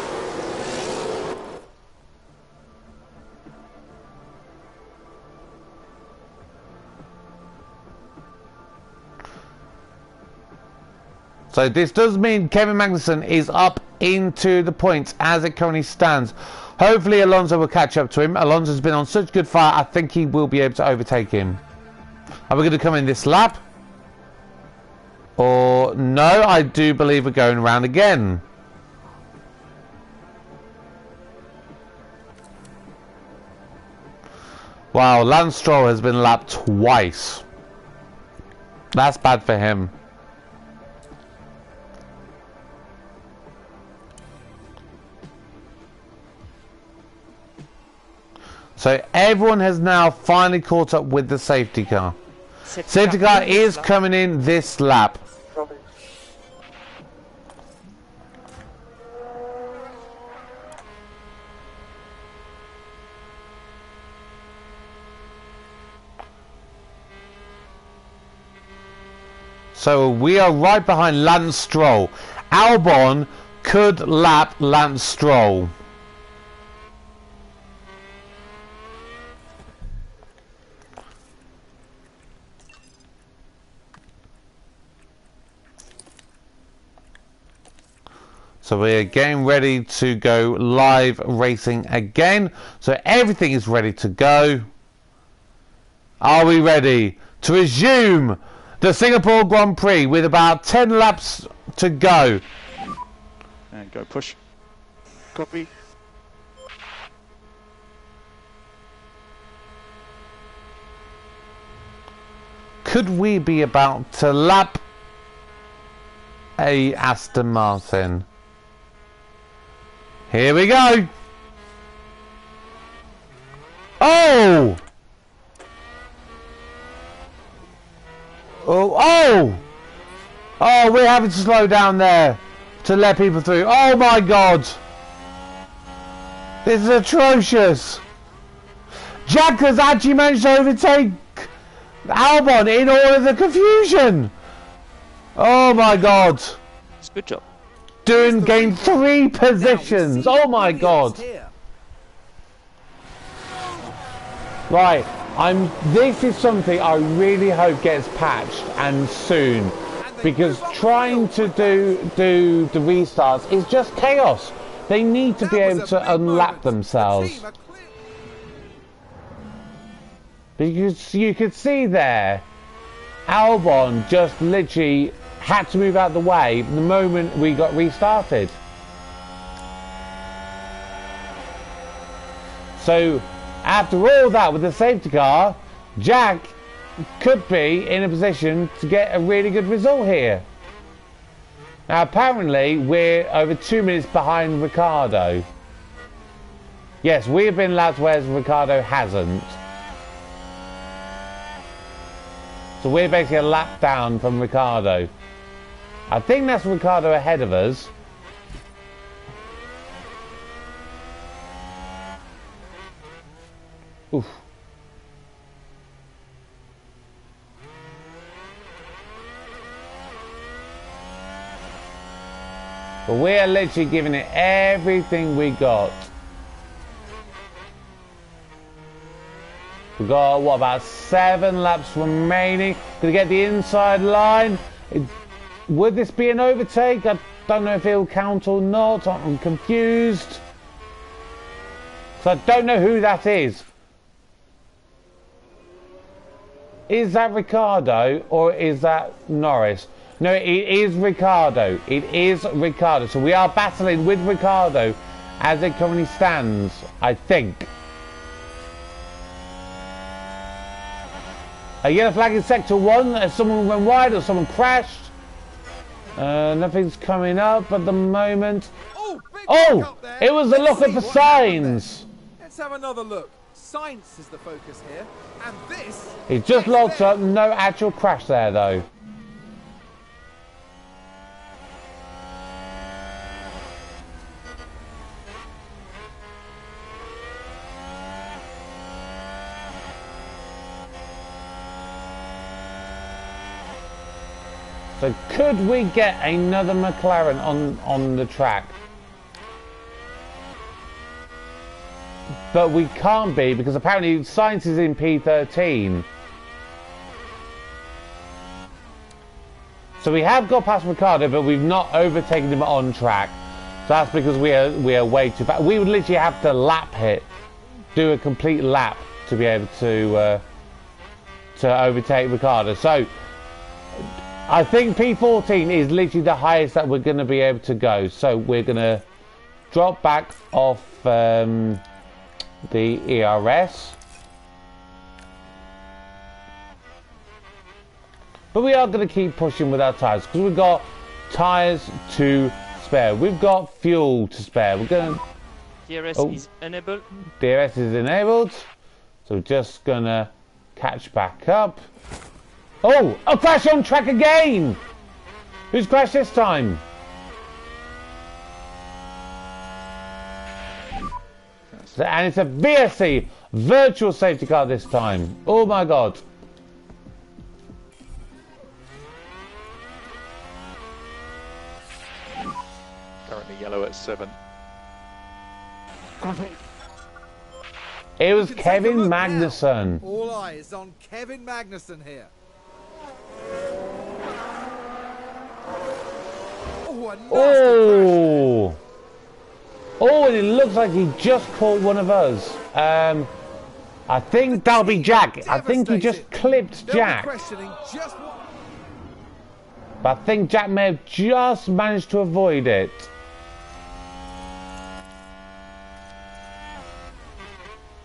So this does mean Kevin Magnussen is up into the points as it currently stands. Hopefully Alonso will catch up to him. Alonso's been on such good fire, I think he will be able to overtake him. Are we going to come in this lap? Or no, I do believe we're going around again. Wow, Lance Stroll has been lapped twice. That's bad for him. So everyone has now finally caught up with the safety car. Safety car is coming in this lap. So we are right behind Lance Stroll. Albon could lap Lance Stroll. So we're getting ready to go live racing again. So everything is ready to go. Are we ready to resume the Singapore Grand Prix with about 10 laps to go? And go push. Copy. Could we be about to lap a Aston Martin? Here we go. Oh! Oh! Oh, we're having to slow down there to let people through. Oh my God! This is atrocious. Jack has actually managed to overtake Albon in all of the confusion. Oh my God! It's a good job. Doing gain 3 positions. Oh my God! Right. This is something I really hope gets patched and soon, because trying to do the restarts is just chaos. They need to be able to unlap themselves, because you could see there Albon just literally had to move out of the way the moment we got restarted. So after all that with the safety car, Jack could be in a position to get a really good result here. Now apparently we're over 2 minutes behind Ricciardo. Yes, we have been lapped whereas Ricciardo hasn't. So we're basically a lap down from Ricciardo. I think that's Ricciardo ahead of us. Oof. But we are literally giving it everything we got. We've got, what, about 7 laps remaining. Gonna get the inside line. Would this be an overtake? I don't know if it'll count or not. I'm confused. So I don't know who that is. Is that Ricciardo or is that Norris? No, it is Ricciardo. It is Ricciardo. So we are battling with Ricciardo as it currently stands, I think. A yellow flag in sector 1 as someone went wide or someone crashed. Nothing's coming up at the moment. Oh, it was the looker for signs. Let's have another look. Science is the focus here, and this. It just locked up. No actual crash there, though. So could we get another McLaren on the track? But we can't be, because apparently Science is in P13. So we have got past Ricciardo, but we've not overtaken him on track. that's because we are way too fast. We would literally have to lap it, do a complete lap to be able to overtake Ricardo. So I think P14 is literally the highest that we're going to be able to go. So we're going to drop back off the ERS. But we are going to keep pushing with our tyres because we've got tyres to spare. We've got fuel to spare. We're going to... DRS is enabled. DRS is enabled. So we're just going to catch back up. Oh, a crash on track again! Who's crashed this time? And it's a VSC, virtual safety car this time. Oh my god. Currently yellow at 7. It was You can take a Kevin look now. Magnussen. All eyes on Kevin Magnussen here. Oh, a nasty crash. Oh! Oh, and it looks like he just caught one of us. I think that'll be Jack. I think he just clipped They'll be Jack. questioning just what... But I think Jack may have just managed to avoid it.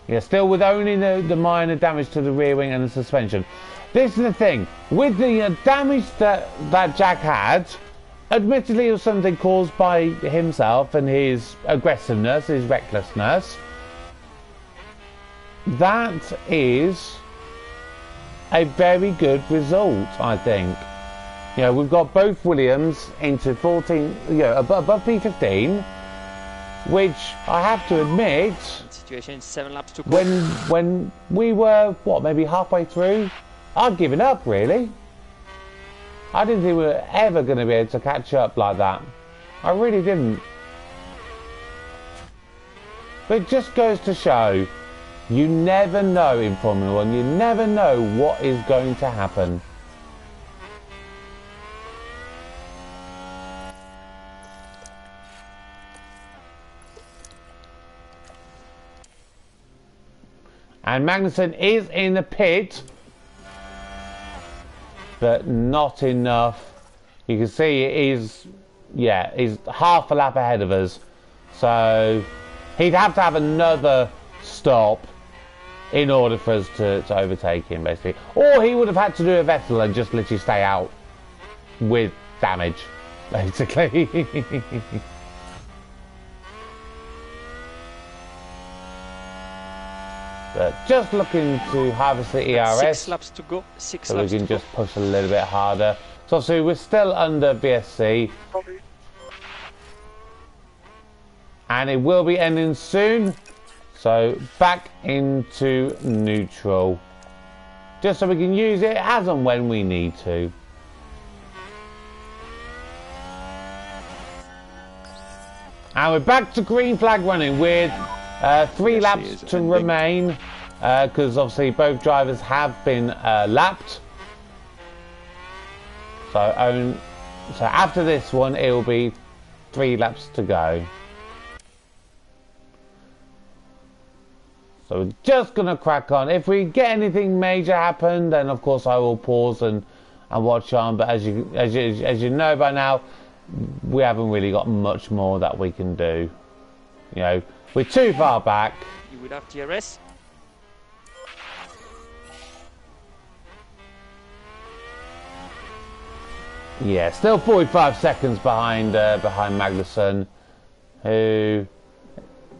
Yeah, still with only the minor damage to the rear wing and the suspension. This is the thing. With the damage that Jack had, admittedly it was something caused by himself and his aggressiveness, his recklessness. That is a very good result, I think. You know, we've got both Williams into 14, you know, above P15, which I have to admit, Situation 7 laps to go. when we were, what, maybe halfway through, I'd given up, really. I didn't think we were ever going to be able to catch up like that. I really didn't. But it just goes to show, you never know in Formula 1, you never know what is going to happen. And Magnussen is in the pit, but not enough. You can see he's half a lap ahead of us. So he'd have to have another stop in order for us to overtake him, basically. Or he would have had to do a Vettel and just literally stay out with damage, basically. But just looking to harvest the ERS. 6 laps to go. 6 so laps we can to just go. push a little bit harder. So obviously we're still under BSC. And it will be ending soon. So back into neutral. Just so we can use it as and when we need to. And we're back to green flag running with 3 laps to remain. Because obviously both drivers have been lapped. So after this one it will be 3 laps to go. So we're just going to crack on. If we get anything major happen, then of course I will pause and watch on. But as you know by now, we haven't really got much more that we can do. You know, we're too far back. You would have DRS. Yeah, still 45 seconds behind Magnussen, who,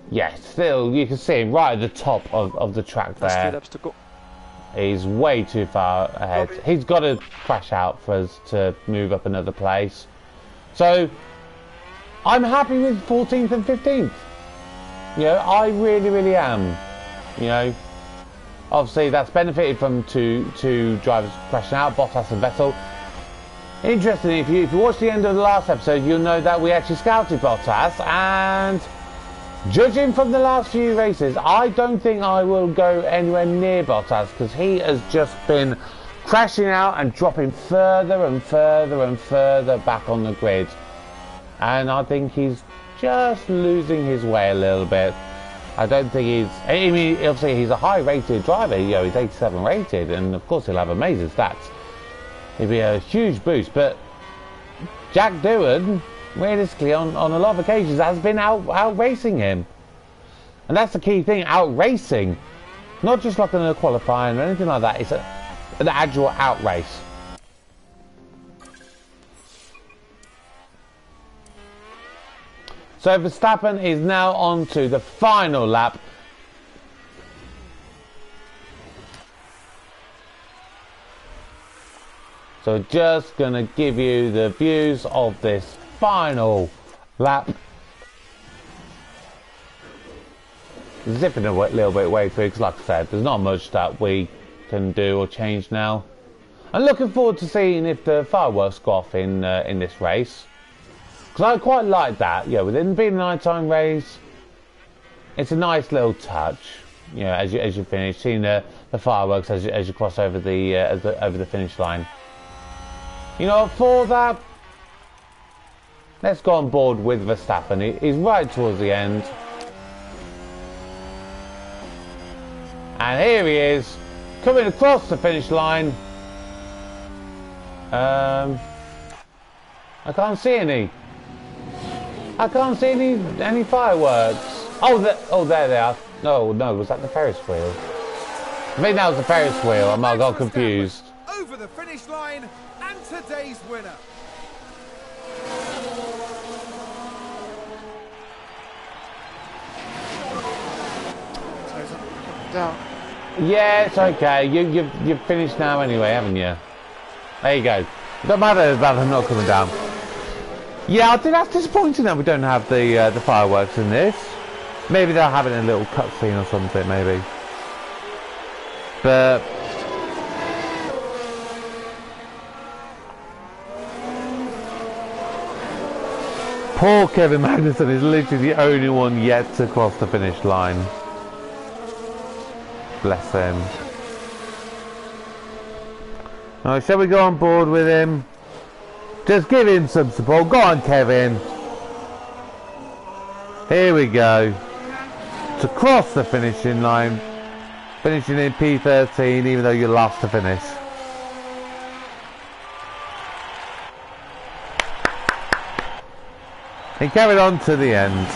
yeah, still you can see him right at the top of the track That's 2 there. laps to go. He's way too far ahead. He's got to crash out for us to move up another place. So I'm happy with 14th and 15th. You know, I really, really am. You know, obviously that's benefited from two drivers crashing out, Bottas and Vettel. Interestingly, if you watch the end of the last episode, you'll know that we actually scouted Bottas, and judging from the last few races, I don't think I will go anywhere near Bottas, because he has just been crashing out and dropping further and further and further back on the grid. And I think he's just losing his way a little bit. I don't think he's... I mean, obviously he's a high-rated driver. You know, he's 87 rated, and of course he'll have amazing stats. It'd be a huge boost, but Jack Doohan, realistically, on a lot of occasions, has been out racing him. And that's the key thing, out racing. Not just like in a qualifying or anything like that, it's an actual out race. So Verstappen is now on to the final lap. So just going to give you the views of this final lap. Zipping a little bit way through because, like I said, there's not much that we can do or change now. I'm looking forward to seeing if the fireworks go off in this race, because I quite like that. Yeah, with it being a nighttime race, it's a nice little touch. You know, as you finish, seeing the fireworks as you cross over the finish line. You know, for that, let's go on board with Verstappen. He's right towards the end. And here he is, coming across the finish line. I can't see any. I can't see any fireworks. Oh, there they are. No, was that the Ferris wheel? I think that was the Ferris wheel. I got confused. Over the finish line, and today's winner. Down. Yeah, it's okay. You've finished now anyway, haven't you? There you go. It don't matter about them not coming down. Yeah, I think that's disappointing that we don't have the fireworks in this. Maybe they'll have it in a little cutscene or something, maybe. But poor Kevin Magnussen is literally the only one yet to cross the finish line. Bless him. Alright, shall we go on board with him? Just give him some support. Go on, Kevin. Here we go. To cross the finishing line. Finishing in P13, even though you're last to finish. He carried on to the end.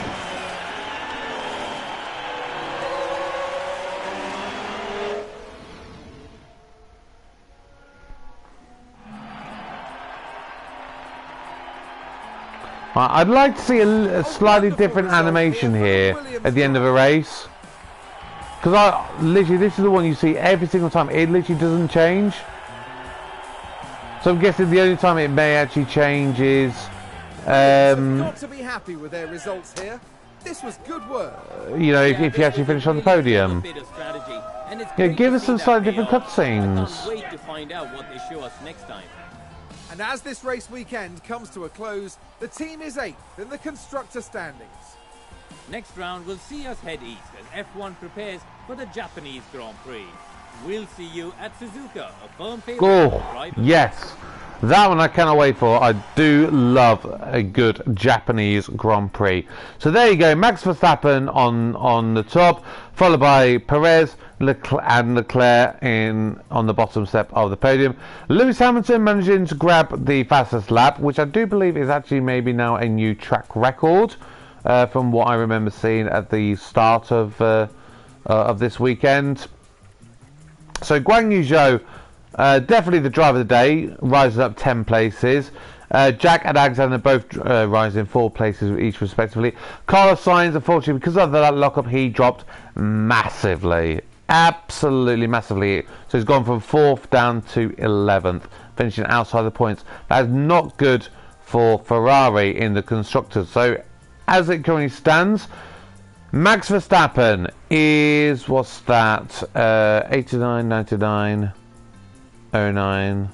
I'd like to see a slightly different animation here at the end of a race, because literally this is the one you see every single time. It literally doesn't change. So I'm guessing the only time it may actually change is got to be happy with their results here. This was good work. You know, if you actually finish on the podium. Yeah, give us some slightly different cutscenes. Wait to find out what they show us next time. And as this race weekend comes to a close, the team is 8th in the constructor standings. Next round will see us head east as F1 prepares for the Japanese Grand Prix. We'll see you at Suzuka, a firm favorite. Oh, yes. That one I cannot wait for. I do love a good Japanese Grand Prix. So there you go, Max Verstappen on the top, followed by Perez and Leclerc on the bottom step of the podium. Lewis Hamilton managing to grab the fastest lap, which I do believe is actually maybe now a new track record, from what I remember seeing at the start of this weekend. So Guan Yu Zhou, definitely the driver of the day, rising up 10 places. Jack and Alexander both rising 4 places each respectively. Carlos Sainz, unfortunately, because of that lockup, he dropped massively. Absolutely massively. So he's gone from 4th down to 11th, finishing outside the points. That is not good for Ferrari in the constructors. So as it currently stands, Max Verstappen is, what's that, 89, 99, 09,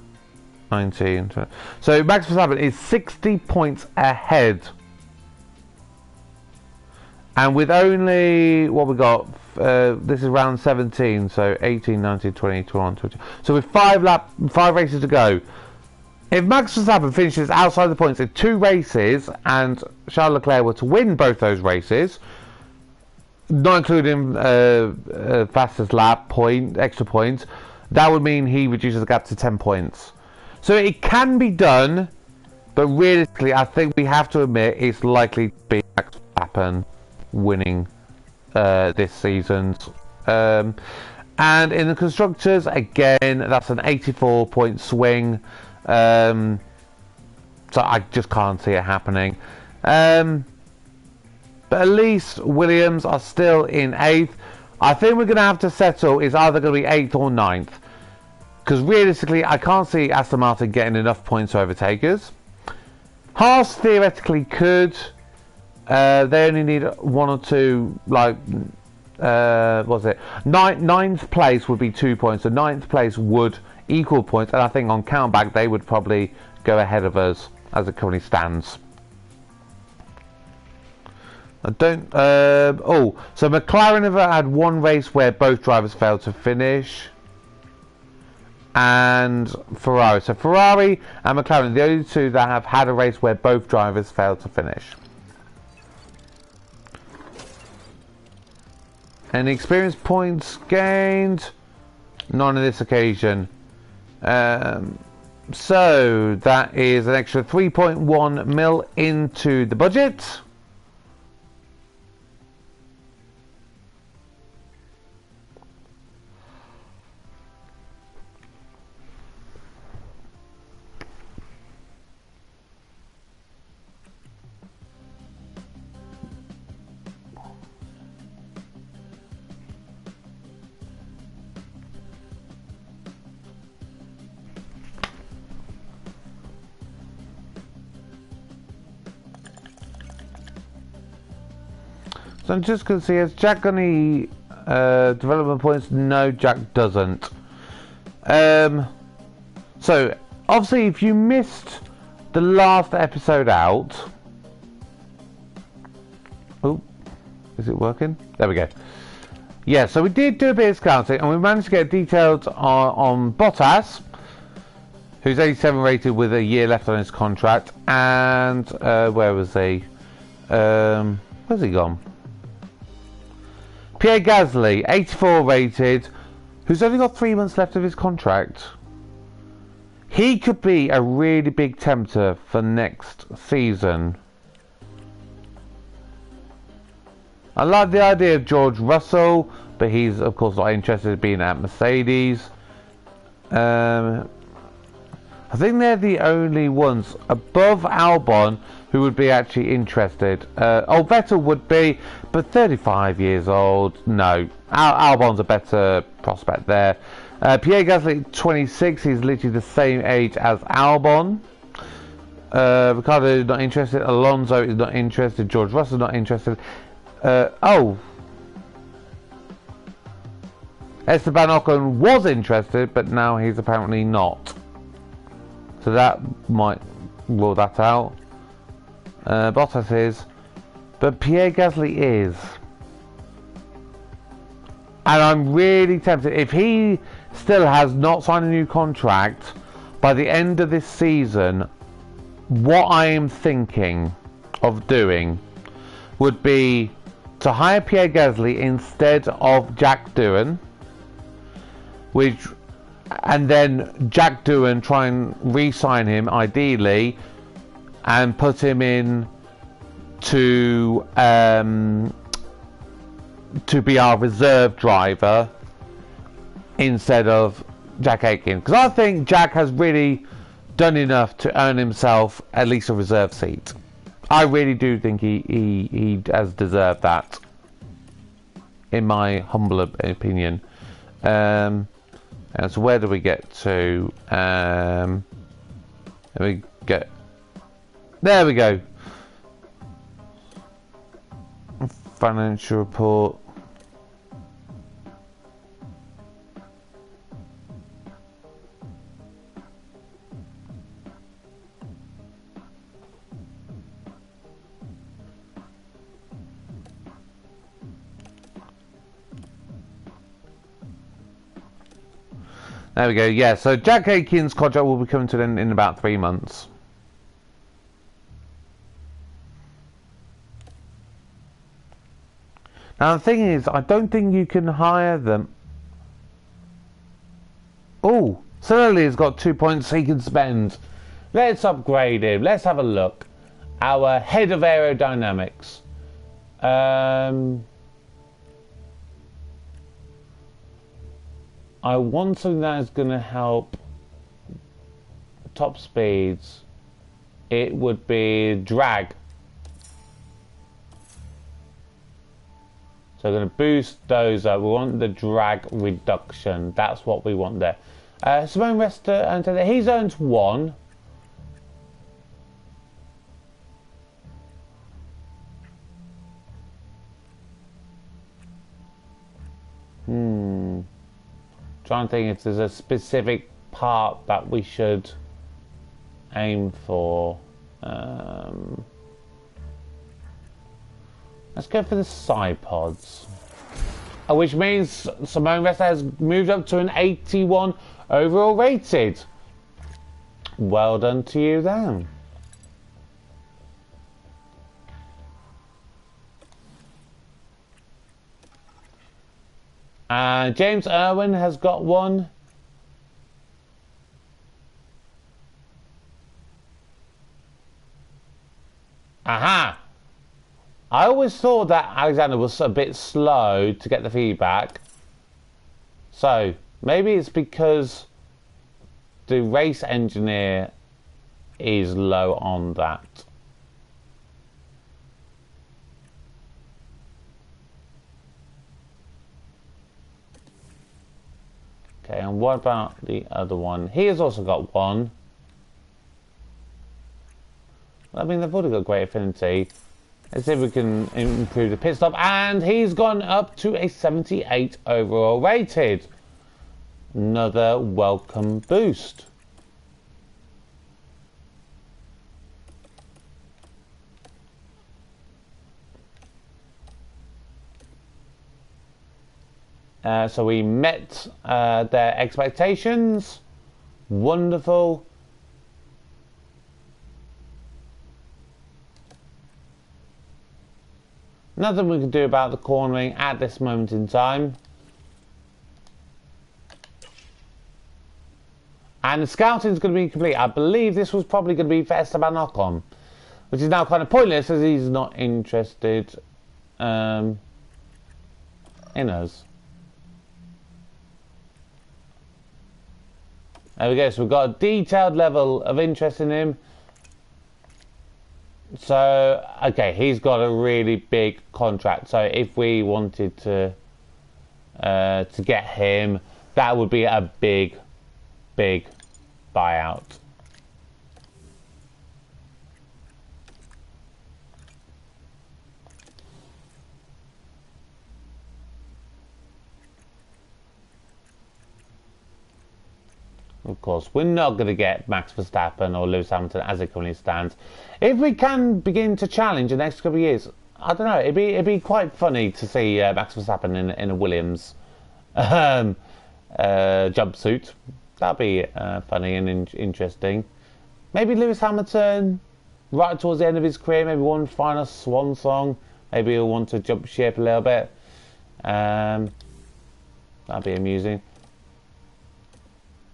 19, 20. So Max Verstappen is 60 points ahead. And with only, what we got, this is round 17, so 18, 19, 20, 21, 22. So with 5 races to go, if Max Verstappen finishes outside the points in 2 races and Charles Leclerc were to win both those races, not including fastest lap point, extra points, that would mean he reduces the gap to 10 points. So it can be done, but realistically, I think we have to admit it's likely to be Max Verstappen winning this season. And in the constructors, again, that's an 84-point swing. So I just can't see it happening. But at least Williams are still in 8th. I think we're going to have to settle. It's either going to be 8th or 9th. Because realistically, I can't see Aston Martin getting enough points to overtake us. Haas theoretically could. They only need 1 or 2, like, what was it? Ninth place would be 2 points. So 9th place would equal points. And I think on countback, they would probably go ahead of us as it currently stands. I don't. Oh, so McLaren have had 1 race where both drivers failed to finish. And Ferrari. So Ferrari and McLaren are the only 2 that have had a race where both drivers failed to finish. Any experience points gained? None on this occasion. So that is an extra 3.1 mil into the budget. So I'm just going to see, has Jack got any development points? No, Jack doesn't. So, obviously, if you missed the last episode out... Oh, is it working? There we go. Yeah, so we did do a bit of scouting, and we managed to get details on Bottas, who's 87 rated with a year left on his contract, and where was he? Where's he gone? Pierre Gasly, 84 rated, who's only got 3 months left of his contract. He could be a really big tempter for next season. I like the idea of George Russell, but he's of course not interested in being at Mercedes. I think they're the only ones above Albon who would be actually interested. Vettel would be, but 35 years old, no. Albon's a better prospect there. Pierre Gasly, 26, he's literally the same age as Albon. Ricciardo is not interested. Alonso is not interested. George Russell is not interested. Esteban Ocon was interested, but now he's apparently not. So that might rule that out. Bottas is, but Pierre Gasly is. And I'm really tempted, if he still has not signed a new contract by the end of this season, what I am thinking of doing would be to hire Pierre Gasly instead of Jack Doohan, and then Jack Doohan try and re-sign him ideally and put him in to be our reserve driver instead of Jack Aitken, because I think Jack has really done enough to earn himself at least a reserve seat. I really do think he has deserved that, in my humble opinion. And so where do we get to? There we go. There we go. Financial report. There we go. Yeah, so Jack Aitken's contract will be coming to an end in about 3 months. Now the thing is, I don't think you can hire them. Oh, Sir has got 2 points he can spend. Let's upgrade him. Let's have a look. Our head of aerodynamics. I want something that is going to help top speeds. It would be drag. So we're going to boost those up. We want the drag reduction. That's what we want there. Simone Rester, and he's earned 1. Trying to think if there's a specific part that we should aim for. Let's go for the side pods. Which means Simone Rester has moved up to an 81 overall rated. Well done to you then. James Irwin has got 1. Aha! I always thought that Alexander was a bit slow to get the feedback. So, maybe it's because the race engineer is low on that. Okay, and what about the other one? He has also got 1. I mean, they've already got great affinity. Let's see if we can improve the pit stop. And he's gone up to a 78 overall rated. Another welcome boost. So we met their expectations. Wonderful. Nothing we can do about the cornering at this moment in time. And the scouting is going to be complete. I believe this was probably going to be for Esteban Ocon, which is now kind of pointless as he's not interested in us. There we go, so we've got a detailed level of interest in him. So, okay, he's got a really big contract. So if we wanted to get him, that would be a big, big buyout. Of course, we're not going to get Max Verstappen or Lewis Hamilton as it currently stands. If we can begin to challenge in the next couple of years, I don't know, it'd be quite funny to see Max Verstappen in a Williams jumpsuit. That'd be funny and interesting. Maybe Lewis Hamilton, right towards the end of his career, maybe one final swan song. Maybe he'll want to jump ship a little bit. That'd be amusing.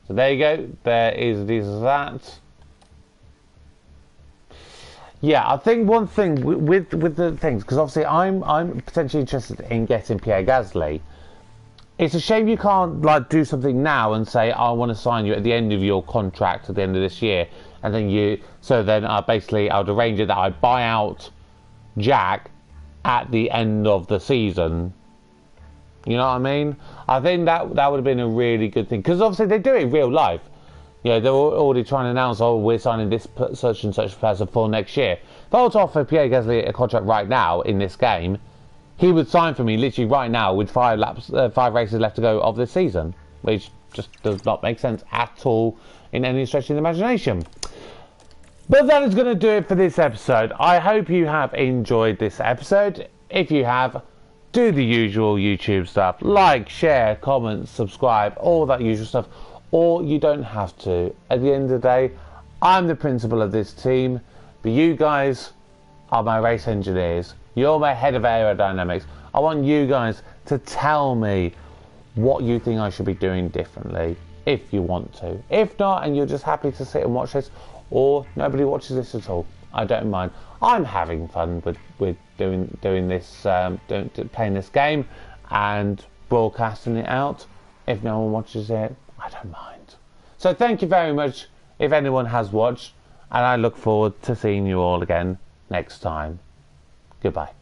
So there you go. There is that. Yeah, I think one thing with the things, because obviously I'm potentially interested in getting Pierre Gasly. It's a shame you can't like do something now and say I want to sign you at the end of your contract at the end of this year, and then basically I'd arrange it that I buy out Jack at the end of the season. You know what I mean? I think that would have been a really good thing, because obviously they do it in real life. You know, they're already trying to announce, oh, we're signing this such and such person for next year. If I were to offer Pierre Gasly a contract right now in this game, he would sign for me literally right now with 5 races left to go of this season, which just does not make sense at all in any stretch of the imagination. But that is going to do it for this episode. I hope you have enjoyed this episode. If you have, do the usual YouTube stuff, like, share, comment, subscribe, all that usual stuff. or you don't have to. At the end of the day, I'm the principal of this team, but you guys are my race engineers. You're my head of aerodynamics. I want you guys to tell me what you think I should be doing differently, if you want to. If not, and you're just happy to sit and watch this, or nobody watches this at all, I don't mind. I'm having fun with doing this, playing this game and broadcasting it out. If no one watches it, I don't mind. So thank you very much if anyone has watched, and I look forward to seeing you all again next time. Goodbye.